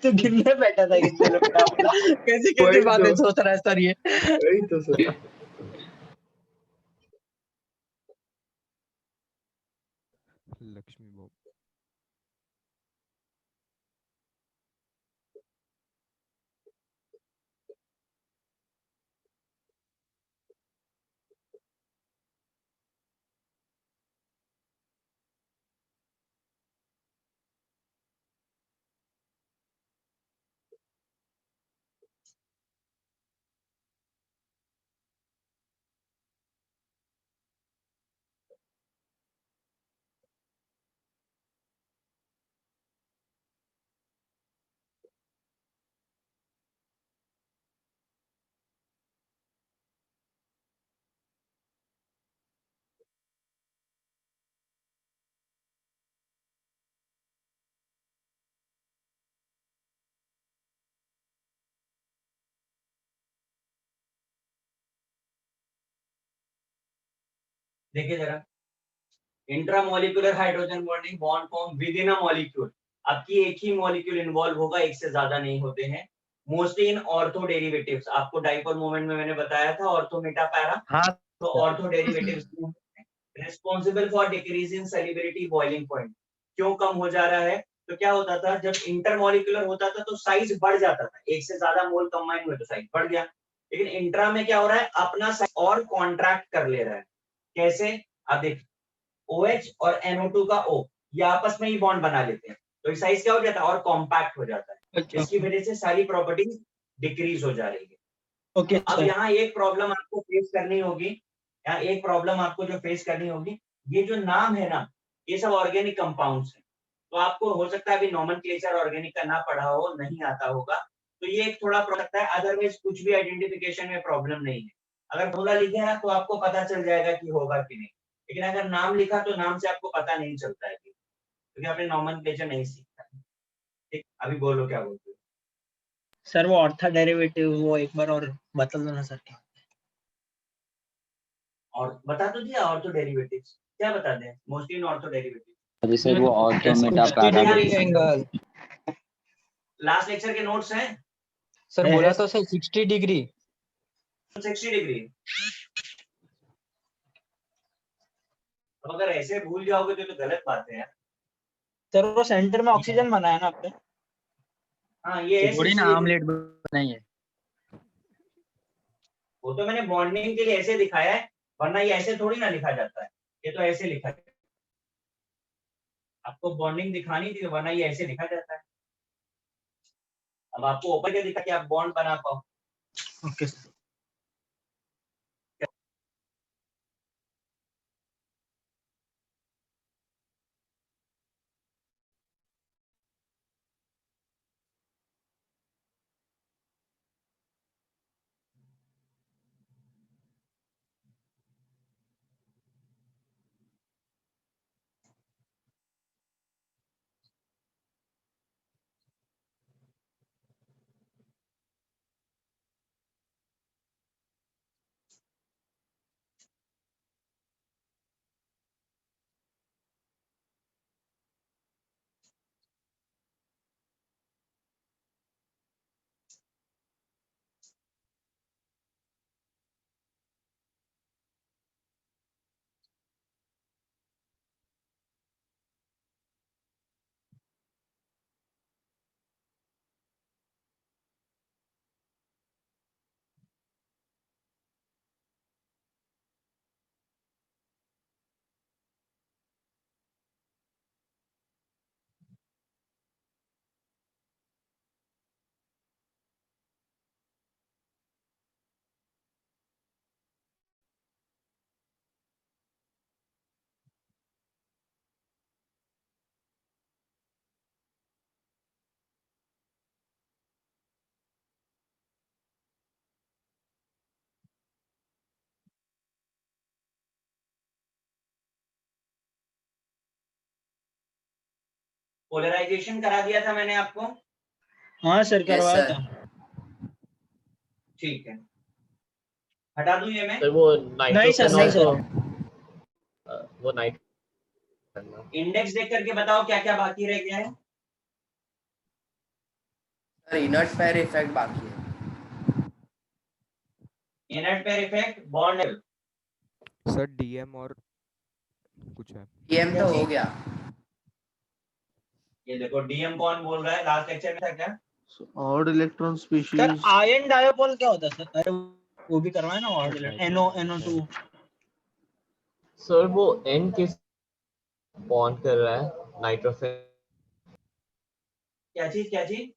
तो गिनने बैठा था कितने लोग क्या बोला, कैसी कैसी बातें सोच रहा है सर ये। वही तो सर। लक्ष्मी बॉब। देखिए जरा, intramolecular hydrogen bonding bond form with in a molecule. आपकी एक ही मॉलिक्यूल इन्वॉल्व होगा, एक से ज्यादा नहीं होते हैं। मोस्टली इन ऑर्थो डेरिवेटिव्स, आपको डाइपोल मोमेंट में मैंने बताया था ऑर्थो मेटा पैरा, हाँ तो ortho derivatives responsible for decrease in solubility boiling point. क्यों कम हो जा रहा है? तो क्या होता था, जब इंटरमोलिकुलर होता था तो साइज बढ़ जाता था, एक से ज्यादा मोल कंबाइन हुए तो साइज बढ़ गया। लेकिन इंट्रा में क्या हो रहा है, अपना साइज और कॉन्ट्रैक्ट कर ले रहा है। कैसे? आप देखिए, OH और NO2 का O ये आपस में ही बॉन्ड बना लेते हैं, तो साइज क्या हो जाता है, और कॉम्पैक्ट हो जाता है। अच्छा इसकी वजह से सारी प्रॉपर्टीज डिक्रीज हो जा रही है। ओके अब सर। यहाँ एक प्रॉब्लम आपको फेस करनी होगी, यहाँ एक प्रॉब्लम आपको जो फेस करनी होगी, ये जो नाम है ना, ये सब ऑर्गेनिक कंपाउंड्स हैं। तो आपको हो सकता है अभी नॉमेनक्लेचर ऑर्गेनिक का ना पढ़ा हो, नहीं आता होगा, तो ये एक थोड़ा प्रोडक्ट है। अदरवाइज कुछ भी आइडेंटिफिकेशन में प्रॉब्लम नहीं है। अगर फॉर्मूला लिखे है तो आपको पता चल जाएगा कि होगा कि नहीं, लेकिन अगर नाम लिखा तो नाम से आपको पता नहीं चलता है, क्योंकि आपने नॉमेनक्लेचर नहीं सीखा है। ठीक, अभी बोलो क्या बोलते हो। सर वो ऑर्था डेरिवेटिव वो एक बार और बता दो ना सर। क्या और बता तो दिया, ऑर्थो डेरिवेटिव्स क्या बता दें, मोस्टली इन ऑर्थो डेरिवेटिव। अरे सर वो ortho meta 60 degree parabolic. Angle last lecture के नोट्स हैं, सर बोला तो सर 60 डिग्री। 60 डिग्री। अब अगर ऐसे भूल जाओगे तो गलत बात है यार। सर वो सेंटर में ऑक्सीजन बना है ना आपने? हाँ ये है थोड़ी ना 60 आमलेट बनाई है। वो तो मैंने बॉन्डिंग के लिए ऐसे दिखाया है, वरना ये ऐसे थोड़ी ना लिखा जाता है, ये तो ऐसे लिखा है। आपको बॉन्डिंग दिखानी थी, वरना ये ऐसे लिखा जाता है। अब आपको ऊपर के दिखा कि आप बॉन्ड बना पाओ। Okay sir. पोलराइजेशन करा दिया था मैंने आपको। हाँ सर यस करवाया सर। था। ठीक है, हटा दूं ये मैं। सर वो नहीं सर नहीं सर। वो नाइट इंडेक्स देख करके बताओ क्या क्या बाकी रह गया है। सर इनर्ट पेयर इफेक्ट बाकी है। Inert pair effect, bond. Sir DM और कुछ है। डीएम तो हो गया। ये देखो डीएम कौन बोल रहा है, लास्ट लेक्चर में था क्या? odd electron sir species ion dipole क्या होता है सर? अरे वो भी करवाया ना ऑर्ड NO2। सर वो एन किस बॉन्ड कर रहा है नाइट्रोजन, क्या चीज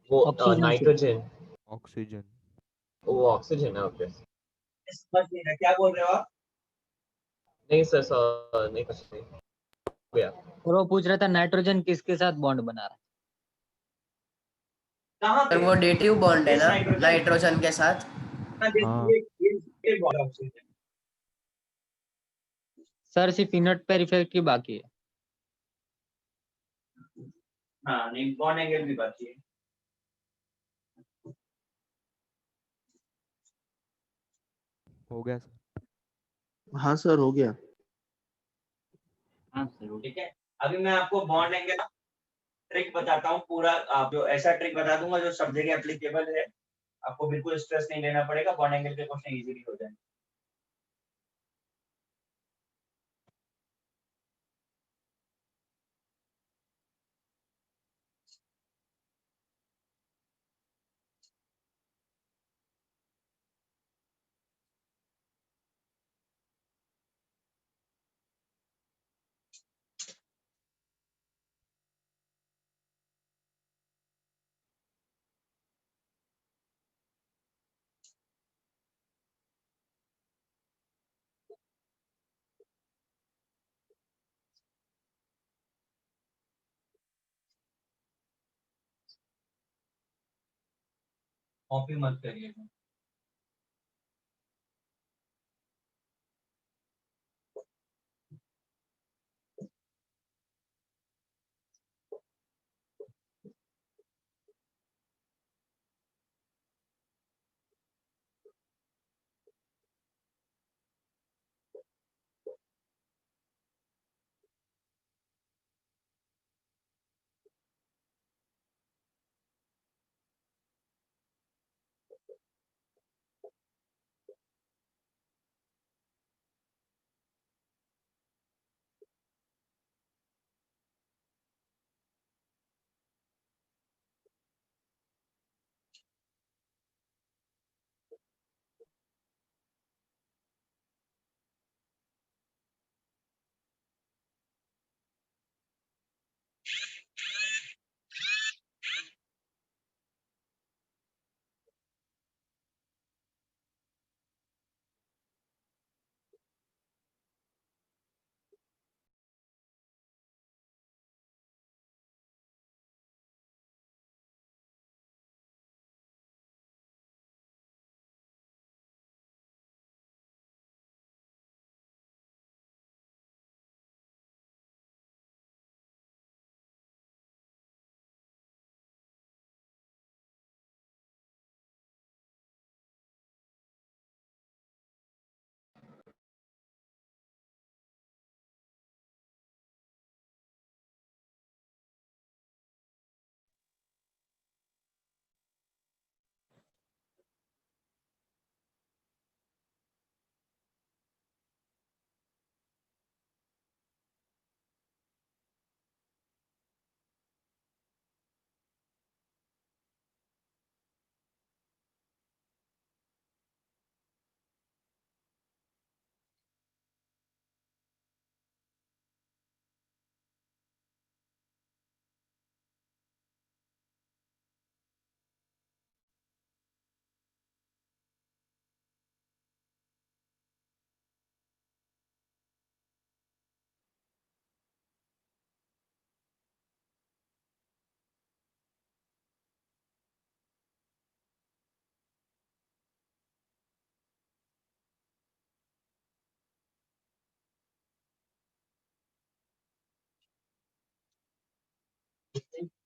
वो ऑक्सीजन से। Nitrogen, oxygen. वो ऑक्सीजन है। ओके समझ नहीं रहा क्या बोल रहे हो आप। नहीं सर नहीं कुछ नहीं हो गया। और वो पूछ रहा था नाइट्रोजन किसके साथ बॉन्ड बना रहा है? कहाँ सर पे? वो डेटिव बॉन्ड है किस ना नाइट्रोजन? नाइट्रोजन के साथ। हाँ। ये बॉन्ड ऑक्सीजन। सर सिर्फ इनर्ट पेयर इफेक्ट की बाकी है। हाँ नहीं, बॉन्ड एंगल भी बाकी है। हो गया सर। हाँ सर हो गया। हाँ सर ठीक है, अभी मैं आपको बॉन्ड एंगल ट्रिक बताता हूँ पूरा। आप जो ऐसा ट्रिक बता दूंगा जो सब जगह एप्लीकेबल है, आपको बिल्कुल स्ट्रेस नहीं लेना पड़ेगा, बॉन्ड एंगल के क्वेश्चन इजीली हो जाएंगे। कॉपी मत करिएगा।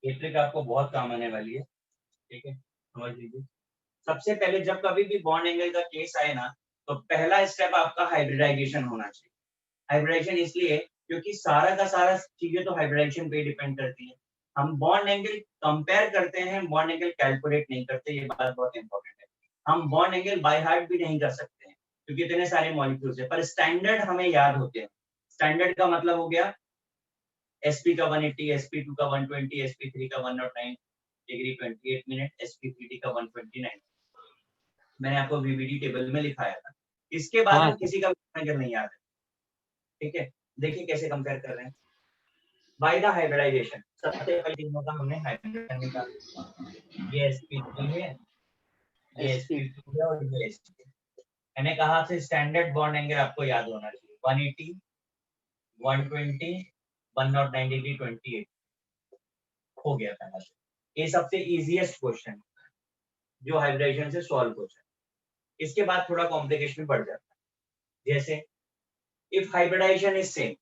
ये ट्रिक आपको बहुत काम आने वाली है, ठीक है, समझ लीजिए। सबसे पहले जब कभी भी बॉन्ड एंगल का केस आए ना, तो पहला स्टेप आपका हाइब्रिडाइजेशन होना चाहिए। हाइब्रिडाइजेशन इसलिए क्योंकि सारा का सारा चीजें तो हाइब्रिडाइजेशन पे डिपेंड करती है। हम बॉन्ड एंगल कंपेयर करते हैं, बॉन्ड एंगल कैलकुलेट नहीं करते, ये बात बहुत इंपॉर्टेंट है। हम बॉन्ड एंगल बाय हार्ट भी नहीं कर सकते हैं क्योंकि इतने सारे मॉलिक्यूल्स है, पर स्टैंडर्ड हमें याद होते हैं। स्टैंडर्ड का मतलब हो गया sp का 180, sp2 का 120, sp3 का 109 डिग्री 28 मिनट, sp3 का 129। मैंने आपको वीवीडी टेबल में लिखाया था। इसके बाद हाँ में किसी का भी नहीं याद है, ठीक है। देखिए कैसे कंपेयर कर रहे हैं बाय द हाइब्रिडाइजेशन। सबसे पहले तीनों का हमने हाइब्रिडाइजेशन निकाला। ये sp3 है, ये sp2 है और ये sp। मैंने कहा से स्टैंडर्ड बॉन्ड एंगल आपको याद होना चाहिए 180, 120, 109 डिग्री 28 हो गया था। ये सबसे इजीएस्ट क्वेश्चन जो हाइब्रिडाइजेशन से सॉल्व हो जाए। इसके बाद थोड़ा कॉम्प्लिकेशन बढ़ जाता है, जैसे इफ हाइब्रिडाइजेशन इज सेम।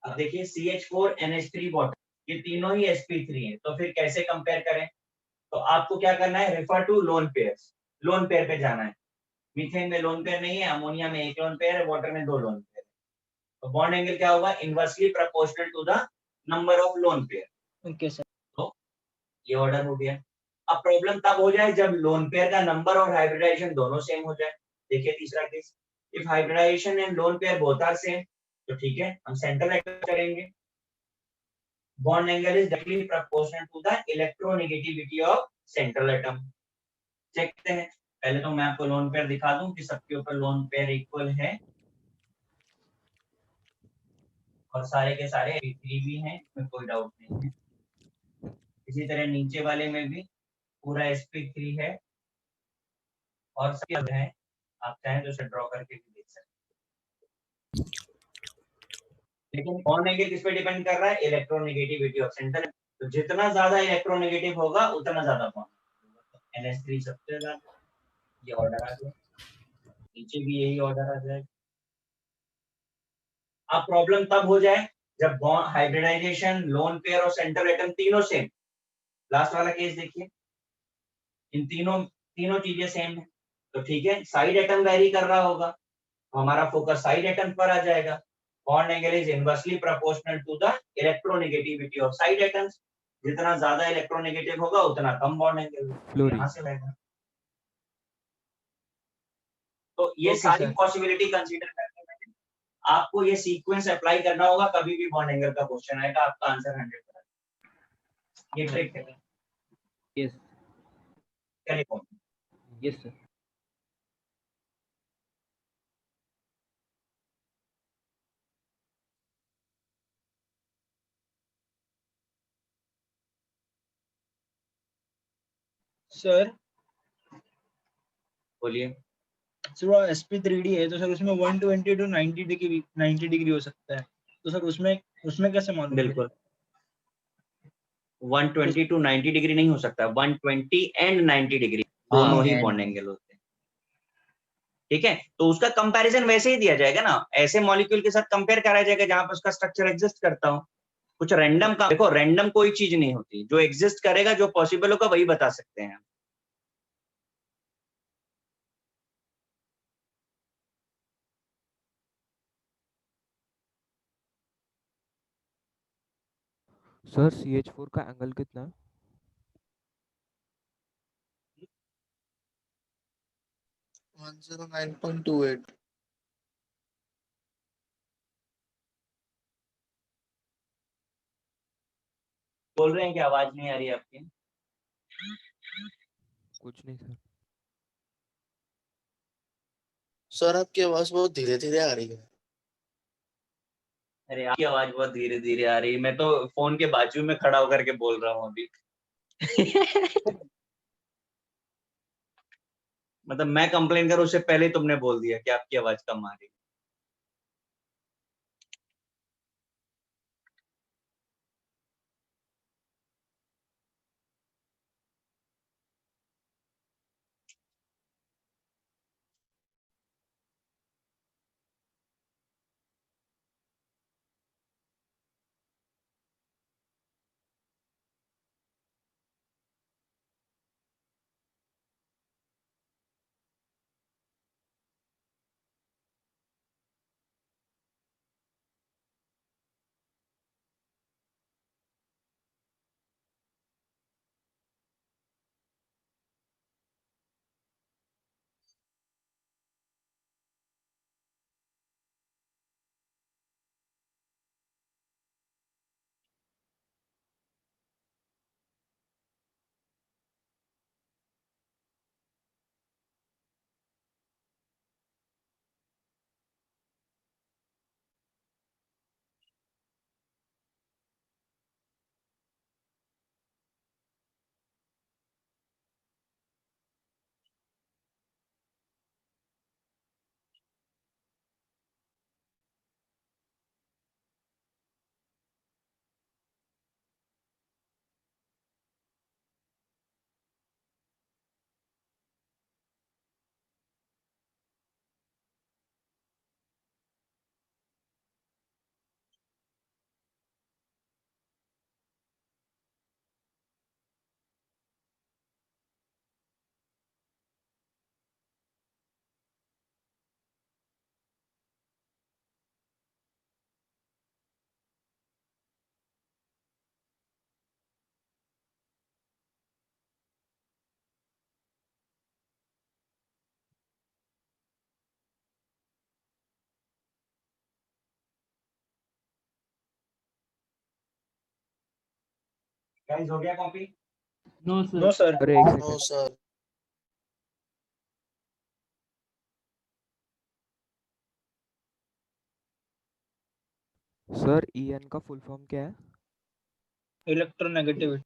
अब देखिए CH4 NH3 वाटर, ये तीनों ही sp3 है, तो फिर कैसे कंपेयर करें? तो आपको क्या करना है, refer to lone pairs. Lone pair पे जाना है। मीथेन में लोन पेयर नहीं है, अमोनिया में एक लोन पेयर है, वाटर में 2 लोन पेयर है। तो बॉन्ड एंगल क्या होगा, inversely proportional to the number of lone pair. Okay sir. तो ये ऑर्डर हो गया। अब प्रॉब्लम तब हो जाए जब लोन पेयर का नंबर और हाइब्रिडाइजेशन दोनों सेम हो जाए। देखिए तीसरा case, if hybridization and lone pair both are same, तो ठीक है, हम सेंट्रल एटम करेंगे। Bond angle is directly proportional to the electronegativity of central atom. Check करते हैं। पहले तो मैं आपको लोन पेयर दिखा दूं कि सबके ऊपर लोन पेयर इक्वल है और सारे के सारे sp3 भी हैं, इसमें कोई डाउट नहीं है। इसी तरह नीचे वाले में भी पूरा sp3 है और सब है। आप चाहें तो इसे ड्रॉ करके भी देख सकते हैं। लेकिन बॉन्ड एंगल किस पे डिपेंड कर रहा है, इलेक्ट्रोनेगेटिविटी ऑफ सेंटर। तो जितना ज्यादा इलेक्ट्रोनेगेटिव होगा उतना ज्यादा बॉन्ड। NH3 सबसे ज्यादा, ये ऑर्डर आ गया, नीचे भी यही ऑर्डर आ जाएगा। अब प्रॉब्लम तब हो जाए जब बॉन्ड हाइब्रिडाइजेशन, लोन पेयर और सेंट्रल एटम तीनों सेम। लास्ट वाला केस देखिए, इन तीनों तीनों चीजें सेम है, तो ठीक है, साइड एटम वेरी कर रहा होगा, तो हमारा फोकस साइड एटम पर आ जाएगा। Bond angle is inversely proportional to the electronegativity of side atoms. जितना ज्यादा इलेक्ट्रोनेगेटिव होगा उतना कम बॉन्ड एंगल फ्लोरीन। यहाँ से रहेगा। तो ये ओके सारी सर। पॉसिबिलिटी कंसीडर करके मैंने आपको ये सीक्वेंस अप्लाई करना होगा, कभी भी बॉन्ड एंगल का क्वेश्चन आएगा आपका आंसर 100%। ये ट्रिक है। Yes telephone yes sir. Sir बोलिए। सर वो sp3d है तो सर उसमें 120 to 90 डिग्री हो सकता है, तो सर उसमें उसमें कैसे मालूम फिर? बिल्कुल 120 टू 90 डिग्री नहीं हो सकता, 120 एंड 90 डिग्री दोनों ही बॉन्ड एंगल होते हैं। ठीक है, तो उसका कंपैरिजन वैसे ही दिया जाएगा ना, ऐसे मॉलिक्यूल के साथ कंपेयर करा जाएगा जहां पर उसका स्ट्रक्चर एग्जिस्ट करता हो। कुछ रैंडम का देखो, रैंडम कोई चीज नहीं होती, जो एग्जिस्ट करेगा, जो पॉसिबल होगा वही बता सकते हैं। सर CH4 का एंगल कितना है? 109.28। बोल रहे हैं कि आवाज नहीं आ रही है आपकी? कुछ नहीं सर। सर आपकी आवाज बहुत धीरे धीरे आ रही है। अरे आपकी आवाज बहुत धीरे धीरे आ रही है, मैं तो फोन के बाजू में खड़ा होकर के बोल रहा हूँ अभी। मतलब मैं कंप्लेन करूँ उससे पहले तुमने बोल दिया कि आपकी आवाज कम आ रही है। गाइस हो गया कॉपी? No no sir. अरे एक no second. Sir. Sir EN का फुल फॉर्म क्या है? इलेक्ट्रोनेगेटिविटी।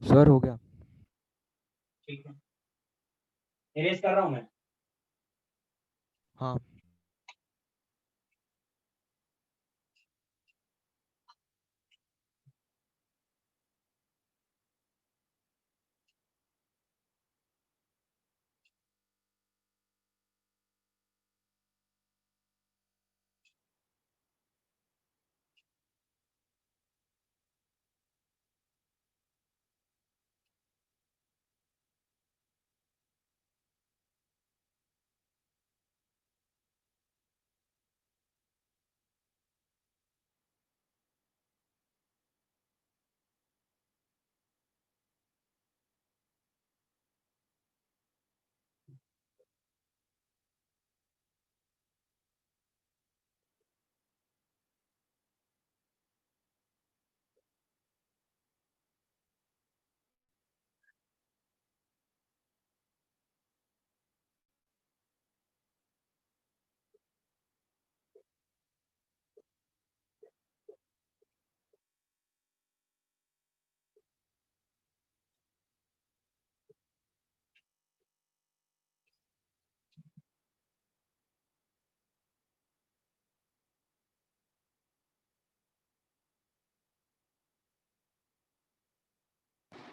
सर हो गया। ठीक है, इरेज कर रहा हूँ मैं। हाँ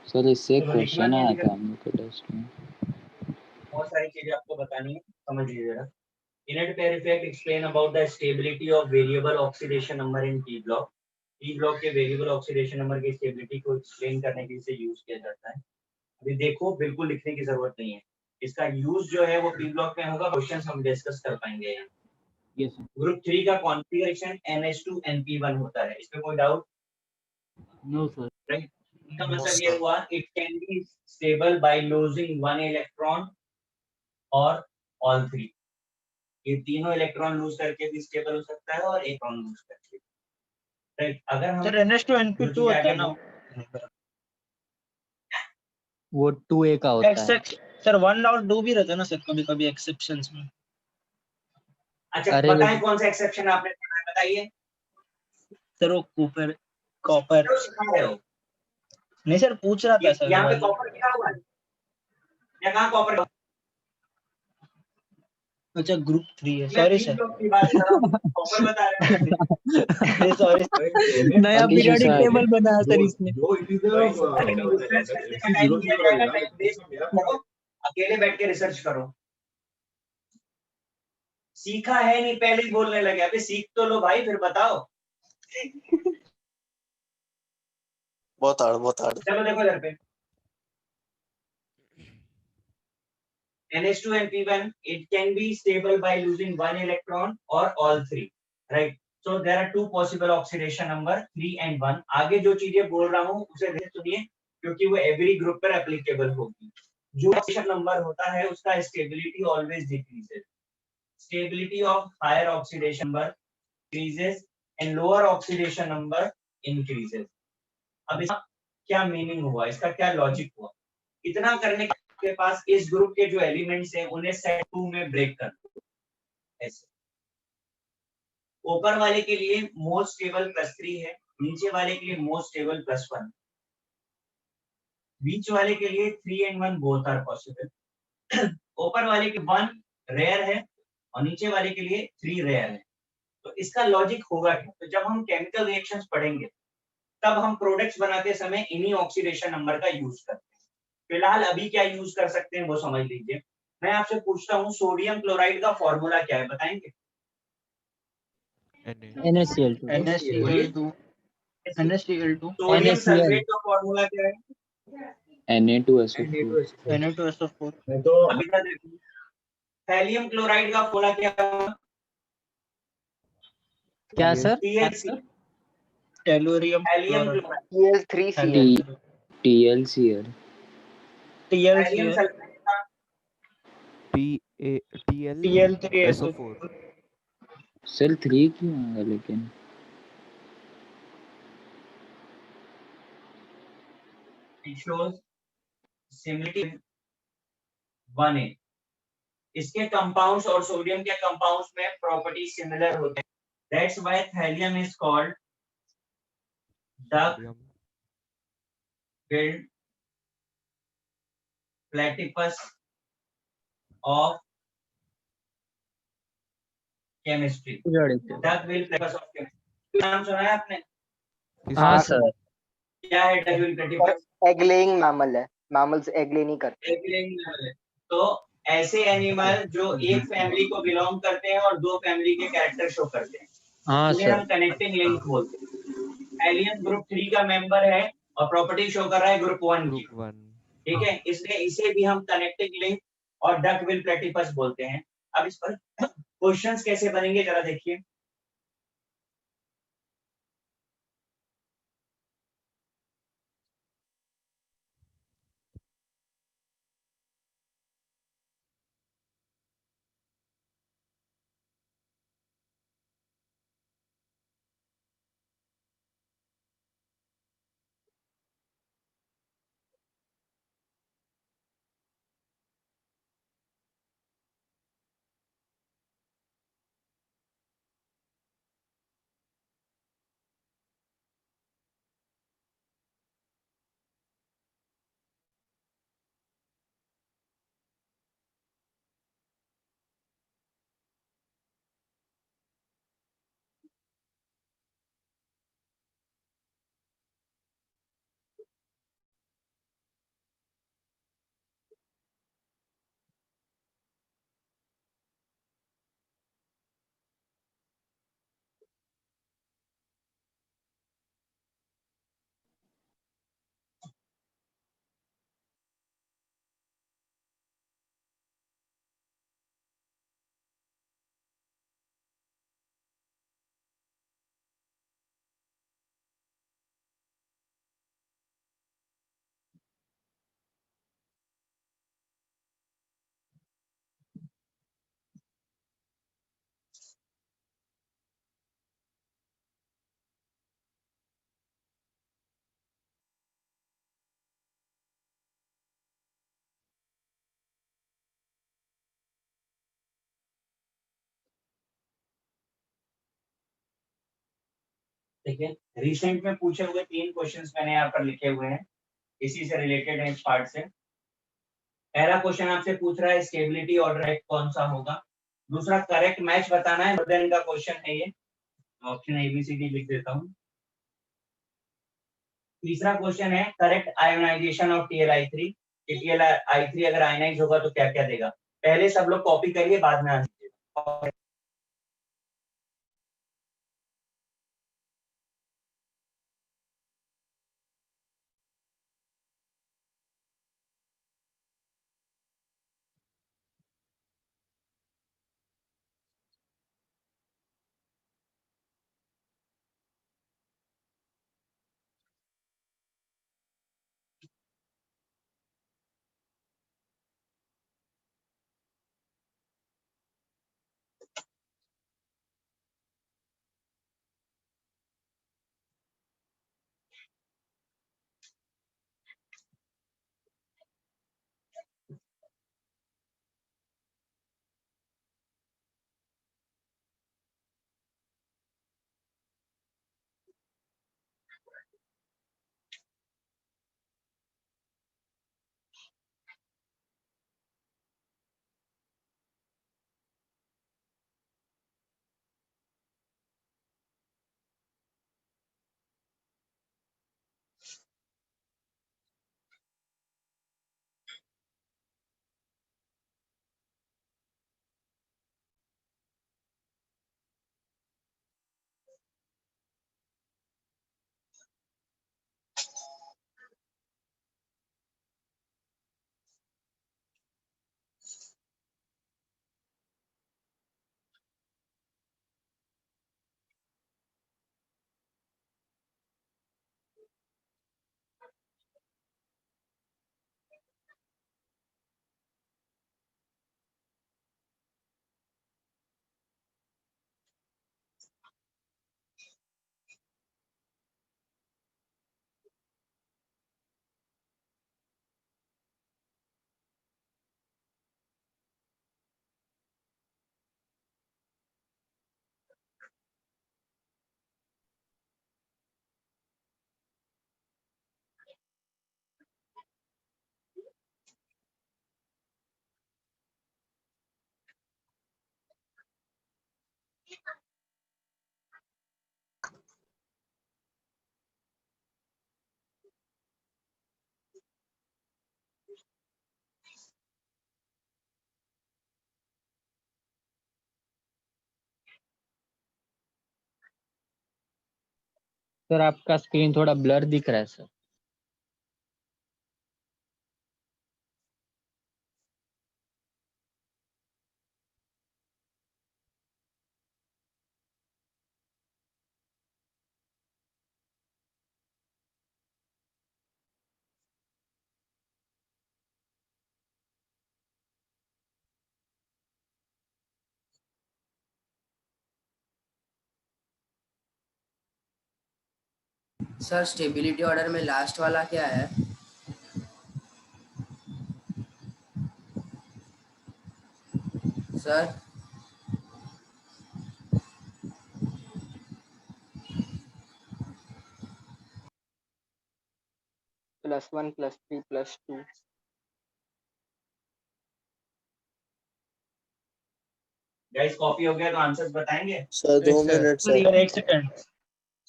सर इससे चलो, लिखना क्वेश्चन क्या आया लिखा था है? हम लोग के टेस्ट में। बहुत सारी चीजें आपको बतानी है, समझ लीजिए जरा। Inert pair effect explain about the stability of variable oxidation number in P block. P block के वेरिएबल ऑक्सीडेशन नंबर की स्टेबिलिटी को एक्सप्लेन करने के लिए इसे यूज किया जाता है। अभी देखो, बिल्कुल लिखने की जरूरत नहीं है, इसका यूज जो है वो पी ब्लॉक में होगा, क्वेश्चन हम डिस्कस कर पाएंगे यहाँ। यस ग्रुप 3 का कॉन्फ़िगरेशन NH2NP1 होता है, इस पे कोई डाउट? No sir. राइट, इसका No, मतलब ये sir. हुआ it can be stable by losing one electron और ऑल थ्री। ये तीनों इलेक्ट्रॉन लूज करके भी स्टेबल हो सकता है और एक इलेक्ट्रॉन लूज करके। राइट, अगर हम सर NH2NP2 जो चीजें होता है आगे ना, वो 2A का होता है। सर 1 और 2 भी रहता है ना सर, कभी कभी एक्सेप्शंस में। अच्छा, अरे बताएं कौन सा एक्सेप्शन आपने पढ़ा है, बताइए। सर वो कॉपर जो सिखा रहे हो, नहीं सर, पूछ रहा था सर यहाँ पे वही। कॉपर लिखा हुआ है या कहाँ कॉपर? अच्छा ग्रुप 3 है, मैं सॉरी पी सर। ब्लॉक की बात कर रहा हूँ, कॉपर बता रहे हैं। सॉरी नया मनीष पीरियोडिक सर टेबल बनाया सर इसने। रिसर्च करने का टाइम दिया जाएगा, टाइम वेस्ट करो, अकेले बैठ के रिसर्च करो। सीखा है नहीं, पहले ही बोलने लगे, अबे सीख तो लो भाई, फिर बताओ। बहुत hard. चलो देखो इधर पे, NH2 and P1, it can be stable by losing one electron or all three, right? So there are two possible oxidation number 3 and 1. आगे जो चीजें बोल रहा हूँ उसे ध्यान से सुनिए, क्योंकि वो एवरी ग्रुप पर एप्लीकेबल होगी। जो ऑक्सीडेशन नंबर होता है उसका stability always decreases. Stability of higher oxidation number decreases and lower oxidation number increases. अब इसका क्या मीनिंग हुआ, इसका क्या लॉजिक हुआ? इतना करने के पास इस ग्रुप के जो एलिमेंट्स हैं उन्हें सेट 2 में ब्रेक कर दो। ऐसे ऊपर वाले के लिए मोस्ट स्टेबल +3 है, नीचे वाले के लिए मोस्ट स्टेबल +1, बीच वाले के लिए 3 and 1 बोथ आर पॉसिबल। ऊपर वाले के 1 रेयर है और नीचे वाले के लिए 3 रेयर है। तो इसका लॉजिक होगा क्या? तो जब हम केमिकल रिएक्शंस पढ़ेंगे तब हम प्रोडक्ट्स बनाते समय इन्हीं ऑक्सीडेशन नंबर का यूज करते हैं। फिलहाल अभी क्या यूज कर सकते हैं वो समझ लीजिए। मैं आपसे पूछता हूँ, सोडियम क्लोराइड का फॉर्मूला क्या है, बताएंगे? NaCl2 NaCl2 sodium NaCl sulphate का फॉर्मूला क्या है? Na2SO4 Na2SO4 तो अभी तक देखो थैलियम क्लोराइड का फॉर्मूला क्या है? क्या TL sir? THC tellurium thallium chloride chloride TL3Cl TLCl thallium TLCl sulphide का TL3SO4 TL SO4 सर 3 क्यों आएगा लेकिन? it shows similarity 1A इसके कंपाउंड्स और सोडियम के कंपाउंड्स में प्रॉपर्टी सिमिलर होते हैं that's why thallium is called duck sodium billed platypus of chemistry duck billed platypus of chemistry नाम सुना है आपने? हाँ किसका सर। क्या है duck billed platypus? Egg laying mammal है, मैमल्स एग ले नहीं करते। तो ऐसे एनिमल जो एक फैमिली को बिलोंग करते हैं और दो फैमिली के कैरेक्टर शो करते हैं हाँ उन्हें सर। हम कनेक्टिंग लिंक बोलते हैं एलियन ग्रुप 3 का मेंबर है और प्रॉपर्टी शो कर रहा है ग्रुप 1 की group 1 ठीक है इसलिए इसे भी हम कनेक्टिंग लिंक और डक विल प्लेटिपस बोलते हैं अब इस पर क्वेश्चंस कैसे बनेंगे जरा देखिए देखिए रिसेंट में पूछे हुए 3 क्वेश्चंस मैंने यहाँ पर लिखे हुए हैं इसी से रिलेटेड है इस पार्ट से पहला क्वेश्चन आपसे पूछ रहा है स्टेबिलिटी ऑर्डर एक्ट कौन सा होगा दूसरा करेक्ट मैच बताना है बर्डन का क्वेश्चन है ये ऑप्शन एबीसीडी लिख देता हूँ तीसरा क्वेश्चन है करेक्ट आयोनाइजेशन ऑफ TLI3 कि TLI3 अगर आयोनाइज होगा तो क्या क्या देगा पहले सब लोग कॉपी करिए बाद में आंसर सर आपका स्क्रीन थोड़ा ब्लर दिख रहा है सर। सर स्टेबिलिटी ऑर्डर में लास्ट वाला क्या है? सर +1 +3 +2 गाइस कॉपी हो गया तो आंसर्स बताएंगे? Sir 2 minute sir sir. एक सेकंड।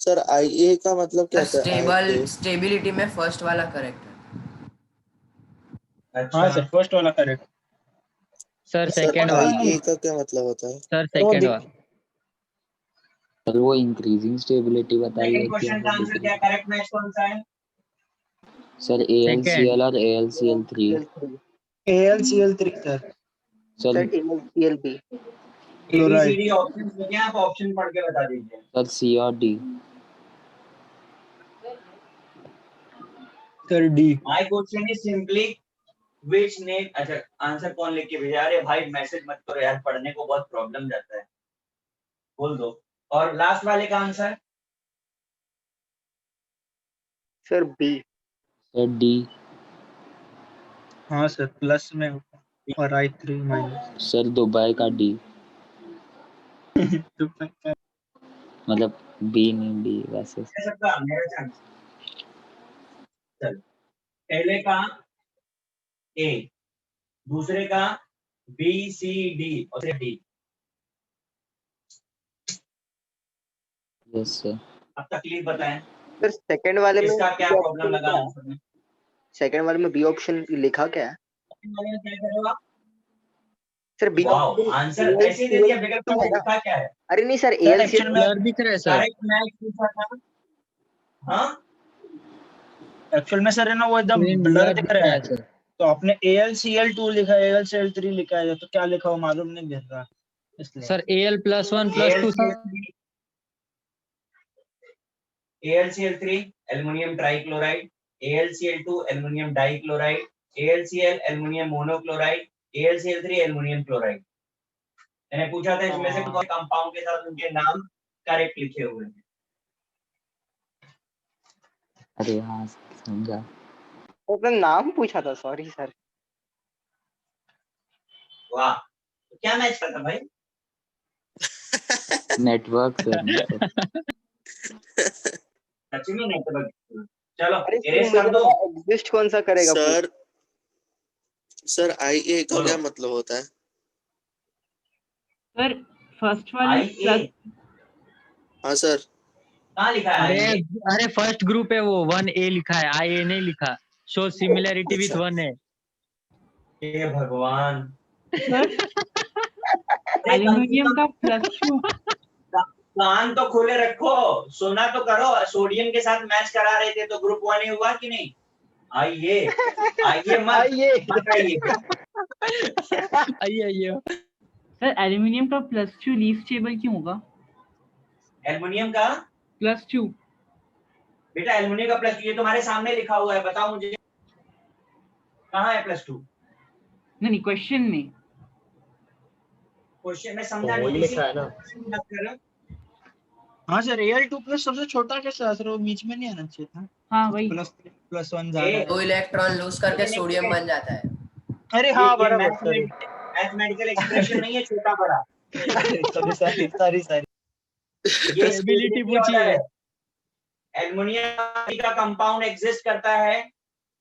सर IA का मतलब क्या होता है? स्टेबिलिटी में फर्स्ट वाला करेक्ट है। अच्छा हाँ सर फर्स्ट वाला करेक्ट। सर सर सेकंड वाला। IA का क्या मतलब होता है? सर सेकंड वाला। सर वो इंक्रीजिंग स्टेबिलिटी बताई सेकंड होती है क्वेश्चन का आंसर क्या, करेक्ट मैच कौन सा है? सर ALCL और ALCL3। ALCL3 sir. Sir sir ALCLB ABCD option देंगे, आप ऑप्शन पढ़ के बता दीजिए। सर C और D। Sir D. My question is simply which name. अच्छा आंसर कौन लिख के भेजा? अरे भाई मैसेज मत करो यार, पढ़ने को बहुत प्रॉब्लम जाता है, बोल दो। और लास्ट वाले का answer? Sir B sir D। हाँ सर प्लस में होगा और I3 माइनस। सर दुबई का D, मतलब B नहीं D वैसे। सबका मेरा चांस। चल पहले का A, दूसरे का B C D और D। Yes sir. अब तकलीफ बताएं, सर सेकंड वाले में इसका क्या B प्रॉब्लम ऑप्शन लगा क्या है? आंसर में? सेकंड वाले में B ऑप्शन लिखा क्या है? क्या करोगे आप? Sir B wow, option answer ऐसे ही दे दिया बिगड़ ALCL2 है ना? लिखा क्या है? अरे नहीं सर सर एक्चुअल में ब्लर दिख रहा है सर। करेक्ट मैच पूछा था। हाँ एक्चुअल में सर है ना वो एकदम स्क्रीन ब्लर दिख रहा है। सर। तो आपने ALCL2 लिखा है, ALCL3 लिखा है, तो क्या लिखा हो मालूम नहीं गिर रहा इसलिए। Sir AL+1+2 sir. ALCL3 aluminium trichloride, ALCL2 aluminium dichloride, ALCL aluminium monochloride, ALCL3 aluminium chloride. मैंने पूछा था इसमें से कौन कंपाउंड के साथ उनके नाम करेक्ट लिखे हुए हैं। अरे हाँ समझा। अपना नाम पूछा था, सॉरी सर। वाह, तो क्या मैच करता भाई? Network sir. सच में नेटवर्क। चलो अरे सर इरेज मुझे कर दो। लगा एग्जिस्ट कौन सा करेगा सर IA का बोलो। क्या मतलब होता है? सर फर्स्ट वाले IA हाँ सर। कहाँ लिखा है? अरे IA अरे फर्स्ट ग्रुप है वो 1A लिखा है, IA नहीं लिखा। Show similarity with 1A। हे भगवान। एल्युमिनियम का +2। कान तो खोले रखो, सुना तो करो। सोडियम के साथ मैच करा रहे थे तो ग्रुप 1 हुआ कि नहीं? आइए आइए मत आइए। आइए सर एल्युमिनियम का +2 लीफ स्टेबल क्यों होगा? एल्युमिनियम का +2 बेटा, एल्युमिनियम का +2 ये तुम्हारे सामने लिखा हुआ है, बताओ मुझे कहाँ है +2? नहीं क्वेश्चन में। क्वेश्चन में समझा तो वही नहीं, लिखा है ना। हाँ सर Al2+ सबसे छोटा कैसा है सर? वो बीच में नहीं आना चाहिए था। हाँ वही। +1 ज्यादा है। 2 इलेक्ट्रॉन लूज करके सोडियम बन जाता है। अरे हाँ ये बराबर सॉरी। मैथमेटिकल एक्सप्रेशन नहीं है छोटा बड़ा, सॉरी। ये स्टेबिलिटी stability order पूछिए। है। एल्युमिनियम का कंपाउंड एग्जिस्ट करता है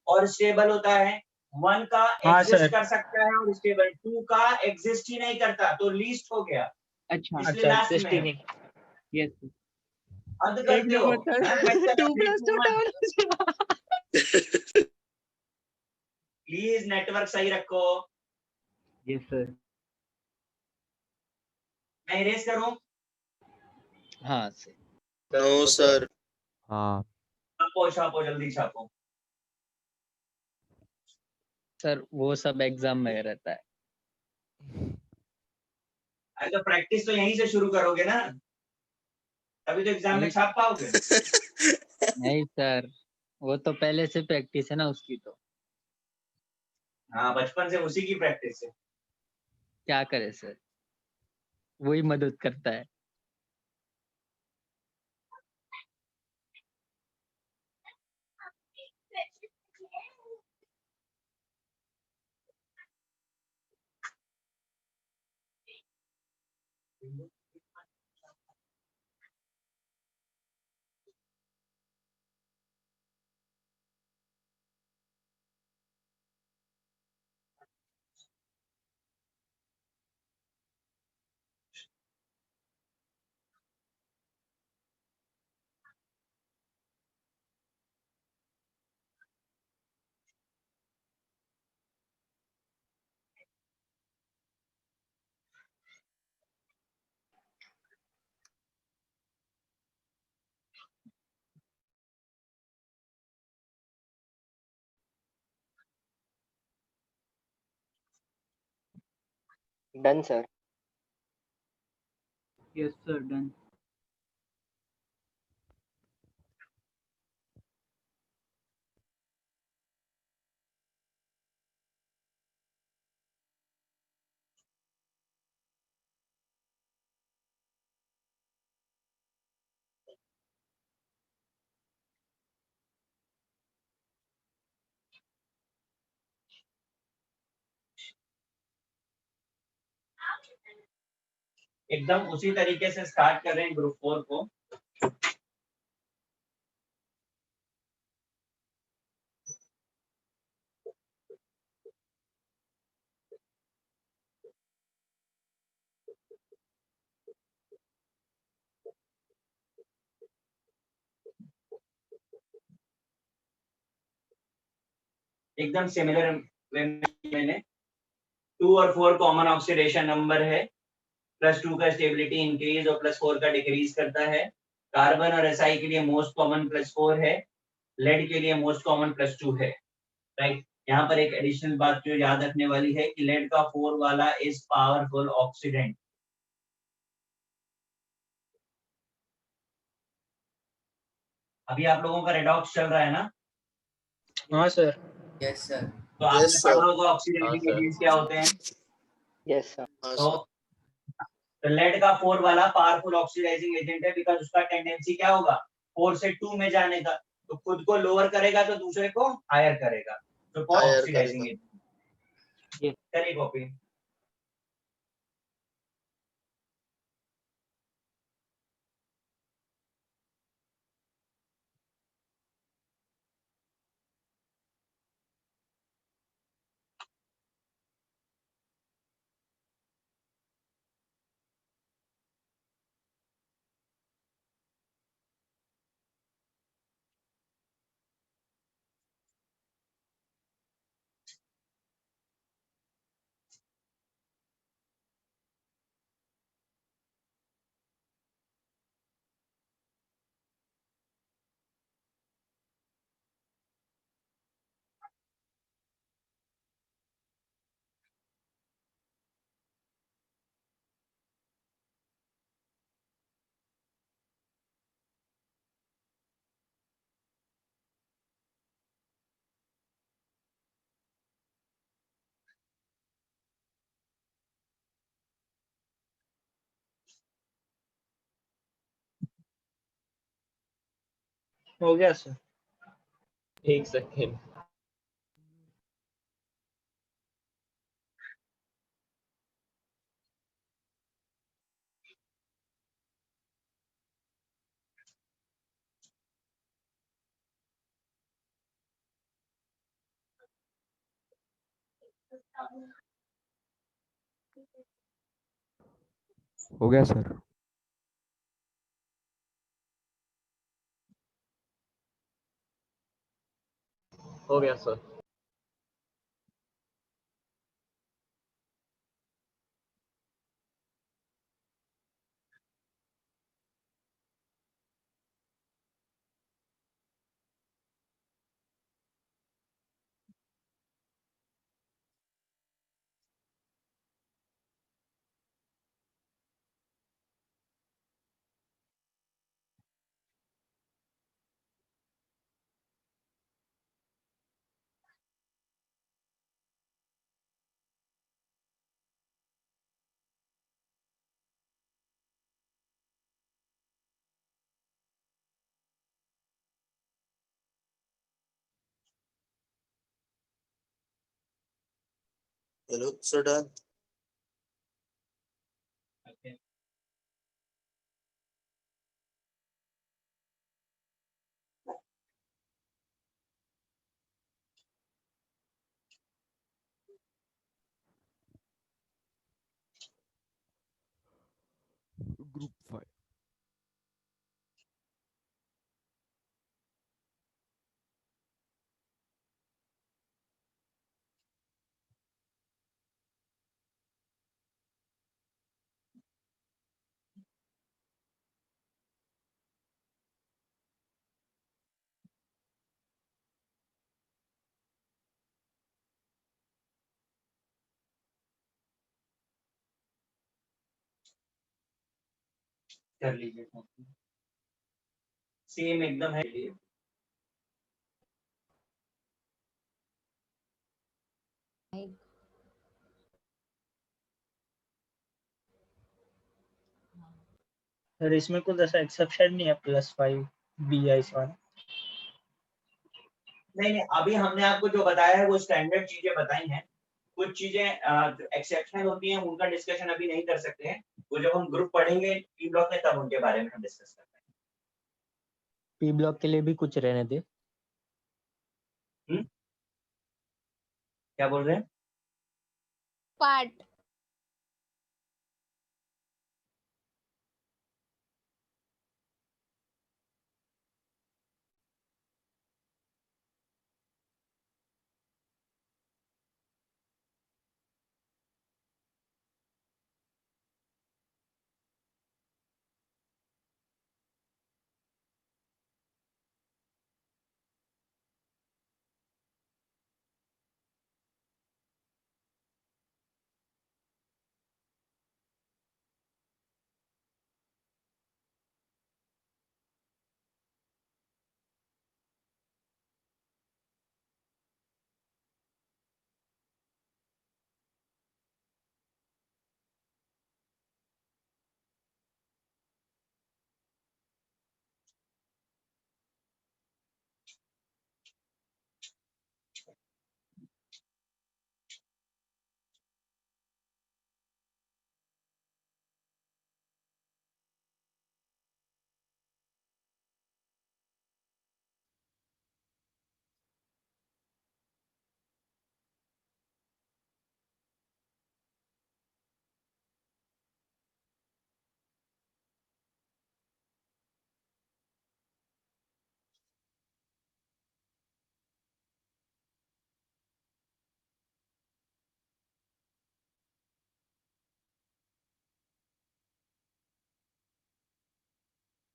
और स्टेबल होता है। 1 का हाँ एग्जिस्ट सर। कर सकता है और स्टेबल, 2 का एग्जिस्ट ही नहीं करता, तो लीस्ट हो गया। अच्छा इसलिए लास्ट में है। यस हद करते हो प्लीज नेटवर्क सही रखो। यस सर मैं इरेज करूं? हाँ सर। No sir. हाँ छापो छापो जल्दी छापो। सर वो सब एग्जाम में रहता है। अरे तो प्रैक्टिस तो यहीं से शुरू करोगे ना, तभी तो एग्जाम में नहीं छाप पाओगे। नहीं सर, वो तो पहले से प्रैक्टिस है ना उसकी, तो हाँ बचपन से उसी की प्रैक्टिस है। क्या करे सर, वही मदद करता है। Done sir. Yes sir done एकदम उसी तरीके से स्टार्ट कर रहे हैं ग्रुप 4 को। एकदम सिमिलर वे में मैंने 2 और 4 कॉमन ऑक्सीडेशन नंबर है। +2 का स्टेबिलिटी इंक्रीज और +4 का डिक्रीज करता है। कार्बन और एसआई के लिए मोस्ट कॉमन +4 है, लेड के लिए मोस्ट कॉमन +2 है। राइट, यहाँ पर एक एडिशनल बात जो याद रखने वाली है कि लेड का 4 वाला इज पावरफुल ऑक्सीडेंट। अभी आप लोगों का रेडॉक्स चल रहा है ना? हाँ सर। Yes sir. तो आपने यस पढ़ा सर। होगा हाँ ऑक्सीडेटिव सर एजेंट्स क्या होते हैं। Yes sir. हाँ तो सर। लेड का 4 वाला पावरफुल ऑक्सीडाइजिंग एजेंट है, बिकॉज उसका टेंडेंसी क्या होगा 4 से 2 में जाने का, तो खुद को लोअर करेगा तो दूसरे को हायर करेगा, तो कॉल्ड हायर ऑक्सीडाइजिंग करेगा। एजेंट। चलिए कॉपी। हो गया सर। एक सेकेंड। हो गया सर। हो गया sir. Hello, sir, done. Okay. Group 5। कर लीजिए सेम एकदम है ये। सर इसमें कुछ ऐसा एक्सेप्शन नहीं है +5 BIS वाला। नहीं नहीं, अभी हमने आपको जो बताया है वो स्टैंडर्ड चीजें बताई हैं। कुछ चीजें एक्सेप्शनल होती हैं, उनका डिस्कशन अभी नहीं कर सकते हैं। वो जब हम ग्रुप पढ़ेंगे टी ब्लॉक में तब उनके बारे में हम डिस्कस करते पी ब्लॉक के लिए भी कुछ रहने दे। हैं। क्या बोल रहे हैं? पार्ट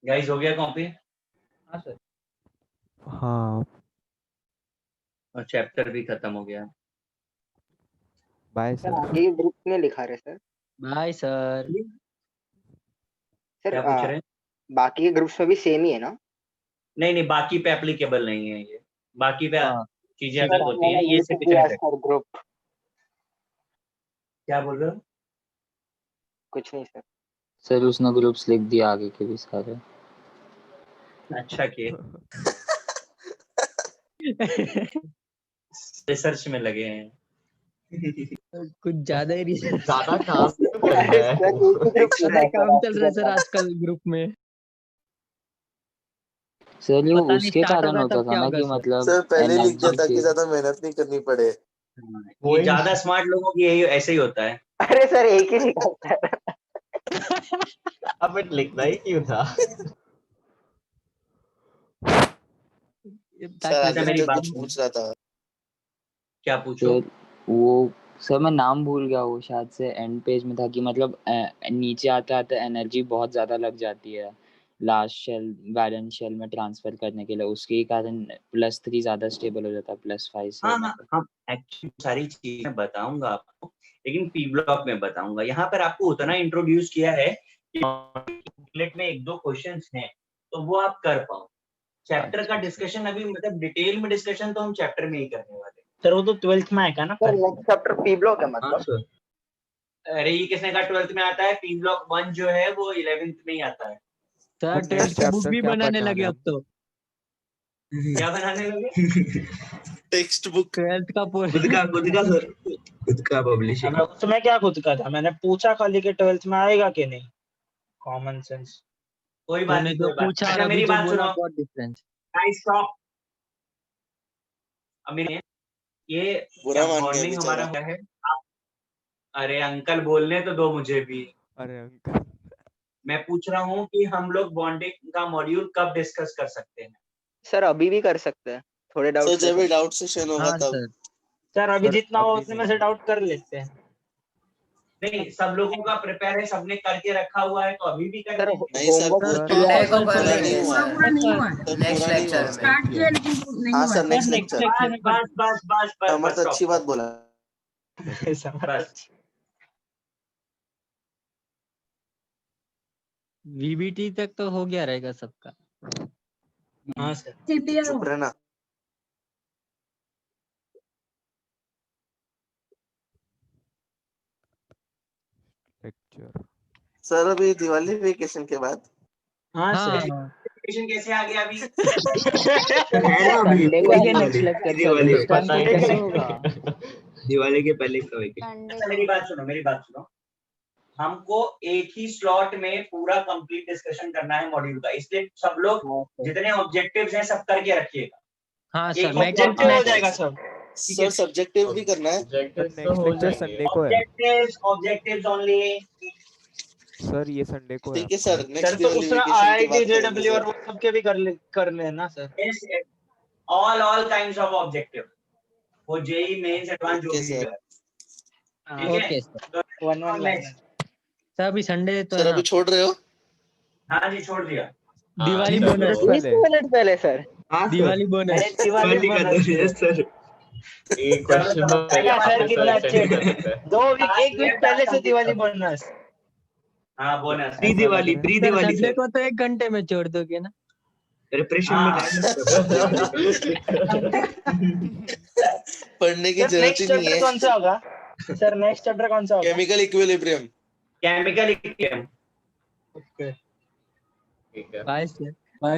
गाइस हो गया कॉपी? हाँ सर। हाँ और चैप्टर भी खत्म हो गया। Bye sir sir. आगे ग्रुप में लिखा रहे सर। Bye sir. सर क्या पूछ रहे हैं? बाकी के ग्रुप्स में भी सेम ही है ना? नहीं नहीं, बाकी पे एप्लीकेबल नहीं है ये। बाकी पे हाँ चीजें सर अलग होती हैं, मैंने ये लिख सिर्फ दिया इतने तक। Sir group. क्या बोल रहे हो? कुछ नहीं सर। सर उसने ग्रुप्स लिख दिया आगे के भी सारे। अच्छा किए, रिसर्च में लगे हैं। कुछ ज्यादा ही research ज्यादा काम कर रहा है सर एक ही ग्रुप ज्यादा लिखा ही है सर काम आपके चल रहा है सर जैसा। आजकल ग्रुप में। सर ये पता नहीं उसके स्टार्ट कारण होगा होता तब था क्या ना होगा कि सर। मतलब सर पहले लिख दिया एनर्जी ताकि के। ज्यादा मेहनत नहीं करनी पड़े। ये ज्यादा स्मार्ट लोगों की यही ऐसे ही होता है। अरे सर एक ही लिखा है सर। अब it लिखना ही क्यों था? सर अच्छा, मेरी आदित्य बात कुछ सुनो। पूछ रहा था। क्या पूछो? सर वो सर मैं नाम भूल गया, वो शायद से एंड पेज में था कि मतलब नीचे आते आते एनर्जी बहुत ज़्यादा लग जाती है लास्ट शेल वैलेंस शेल में ट्रांसफर करने के लिए, उसके कारण +3 ज़्यादा स्टेबल हो जाता है +5 से हाँ हाँ मतलब। हम एक्चुअली सारी चीजें बताऊंगा आपको, लेकिन पी ब्लॉक में बताऊंगा। यहाँ पर आपको उतना इंट्रोड्यूस किया है कि बुकलेट में 1-2 क्वेश्चंस हैं तो वो आप कर पाओ। चैप्टर का डिस्कशन अभी मतलब डिटेल में डिस्कशन तो हम चैप्टर में ही करने वाले हैं। सर वो तो 12th में आएगा ना सर फिर। नेक्स्ट चैप्टर पी ब्लॉक है हाँ मतलब। सर। अरे ये किसने कहा 12th में आता है? पी ब्लॉक 1 जो है वो 11th में ही आता है। सर next 12th की बुक chapter भी क्या बनाने पढ़ने लगे वाले अब तो। क्या बनाने लगे? टेक्स्ट बुक 12th का खुद का पब्लिशिंग। अब उसमें क्या खुद का था, मैंने पूछा खाली कि 12th में आएगा कि नहीं। Common sense. कोई बात तूने नहीं, जो कोई बात पूछा नहीं। और अच्छा अभी मेरी जो बात बोला सुनो, बहुत डिफरेंस। Guys stop. अब मेरे ये बुरा मान गया बॉन्डिंग हमारा बेचारा। है। अरे अंकल बोलने तो दो मुझे भी। अरे अंकल मैं पूछ रहा हूँ कि हम लोग बॉन्डिंग का मॉड्यूल कब डिस्कस कर सकते हैं? सर अभी भी कर सकते हैं, थोड़े सर डाउट्स जब ले भी सकते हैं। डाउट सेशन होगा हाँ तब। सर। सर अभी सर जितना हो अभी उतने नहीं में से होगा। डाउट कर लेते हैं। नहीं, सब लोगों का प्रिपेयर है, सबने करके रखा हुआ है तो अभी भी कर सर लेंगे। नहीं सर, होमवर्क सर किया संडे है को सर। कर पूरा लेंगे नहीं हुआ पूरा है। पूरा नहीं हुआ है। सर नेक्स्ट पूरा नहीं हुआ लेक्चर है। में। स्टार्ट किया लेकिन नहीं हाँ हुआ सर है। Next sir next lecture. Lecture बस में बस बस बस बस समर्थ बस अच्छी बात बोला। बस। VBT तक तो हो गया रहेगा सबका। हाँ सर। CPR चुप रहना। लेक्चर सर अभी दिवाली वेकेशन के बाद। हाँ सर। नोटिफिकेशन कैसे आ गया अभी? संडे को ही नेक्स्ट लेक्चर सर, उस टाइम पता को ही कैसे नहीं। होगा? दिवाली के पहले का वेकेशन। संडे अच्छा को। मेरी बात सुनो, मेरी बात सुनो। हमको एक ही स्लॉट में पूरा कंप्लीट डिस्कशन करना है मॉड्यूल का, इसलिए सब लोग जितने ऑब्जेक्टिव्स हैं सब करके रखिएगा। हाँ एक सर नेक्स्ट ऑब्जेक्टिव हो नेक्स्ट जाएगा सब। सर सब्जेक्टिव भी करना है। Objectives सर तो नेक्स्ट हो लेक्चर जाएंगे। संडे को है। Objectives only. सर ये संडे को है ठीक है आपका। सर, सर नेक्स्ट तो दिवाली उसमें वेकेशन के IIT बाद करेंगे JEE और सर। वो सबके भी कर लेना sir. All kinds of objective, वो जेई मेंस एडवांस जो ओके भी सर। है। ठीक है, ओके सर। तो वन लाइन। सर अभी संडे तो सर है अभी ना? छोड़ रहे हो? हाँ जी छोड़ दिया। दिवाली 20 बोनस। मिनट पहले। 20 मिनट पहले सर। दिवाली बोनस। अरे दिवाली बोनस। सर एक क्वेश्चन चलो, में क्या सर आपको कितना सर अच्छे। सेंड कर देते हैं। 2 वीक 1 वीक पहले से दिवाली बोनस। हाँ बोनस ऐसा लग रहा है। सर संडे को तो 1 घंटे में छोड़ दोगे ना? पढ़ने की सर जरूरत ही नेक्स्ट नहीं चैप्टर है। कौन सा होगा? सर नेक्स्ट चैप्टर कौन सा होगा? Chemical equilibrium. Chemical equilibrium. Okay. ठीक है। Bye sir.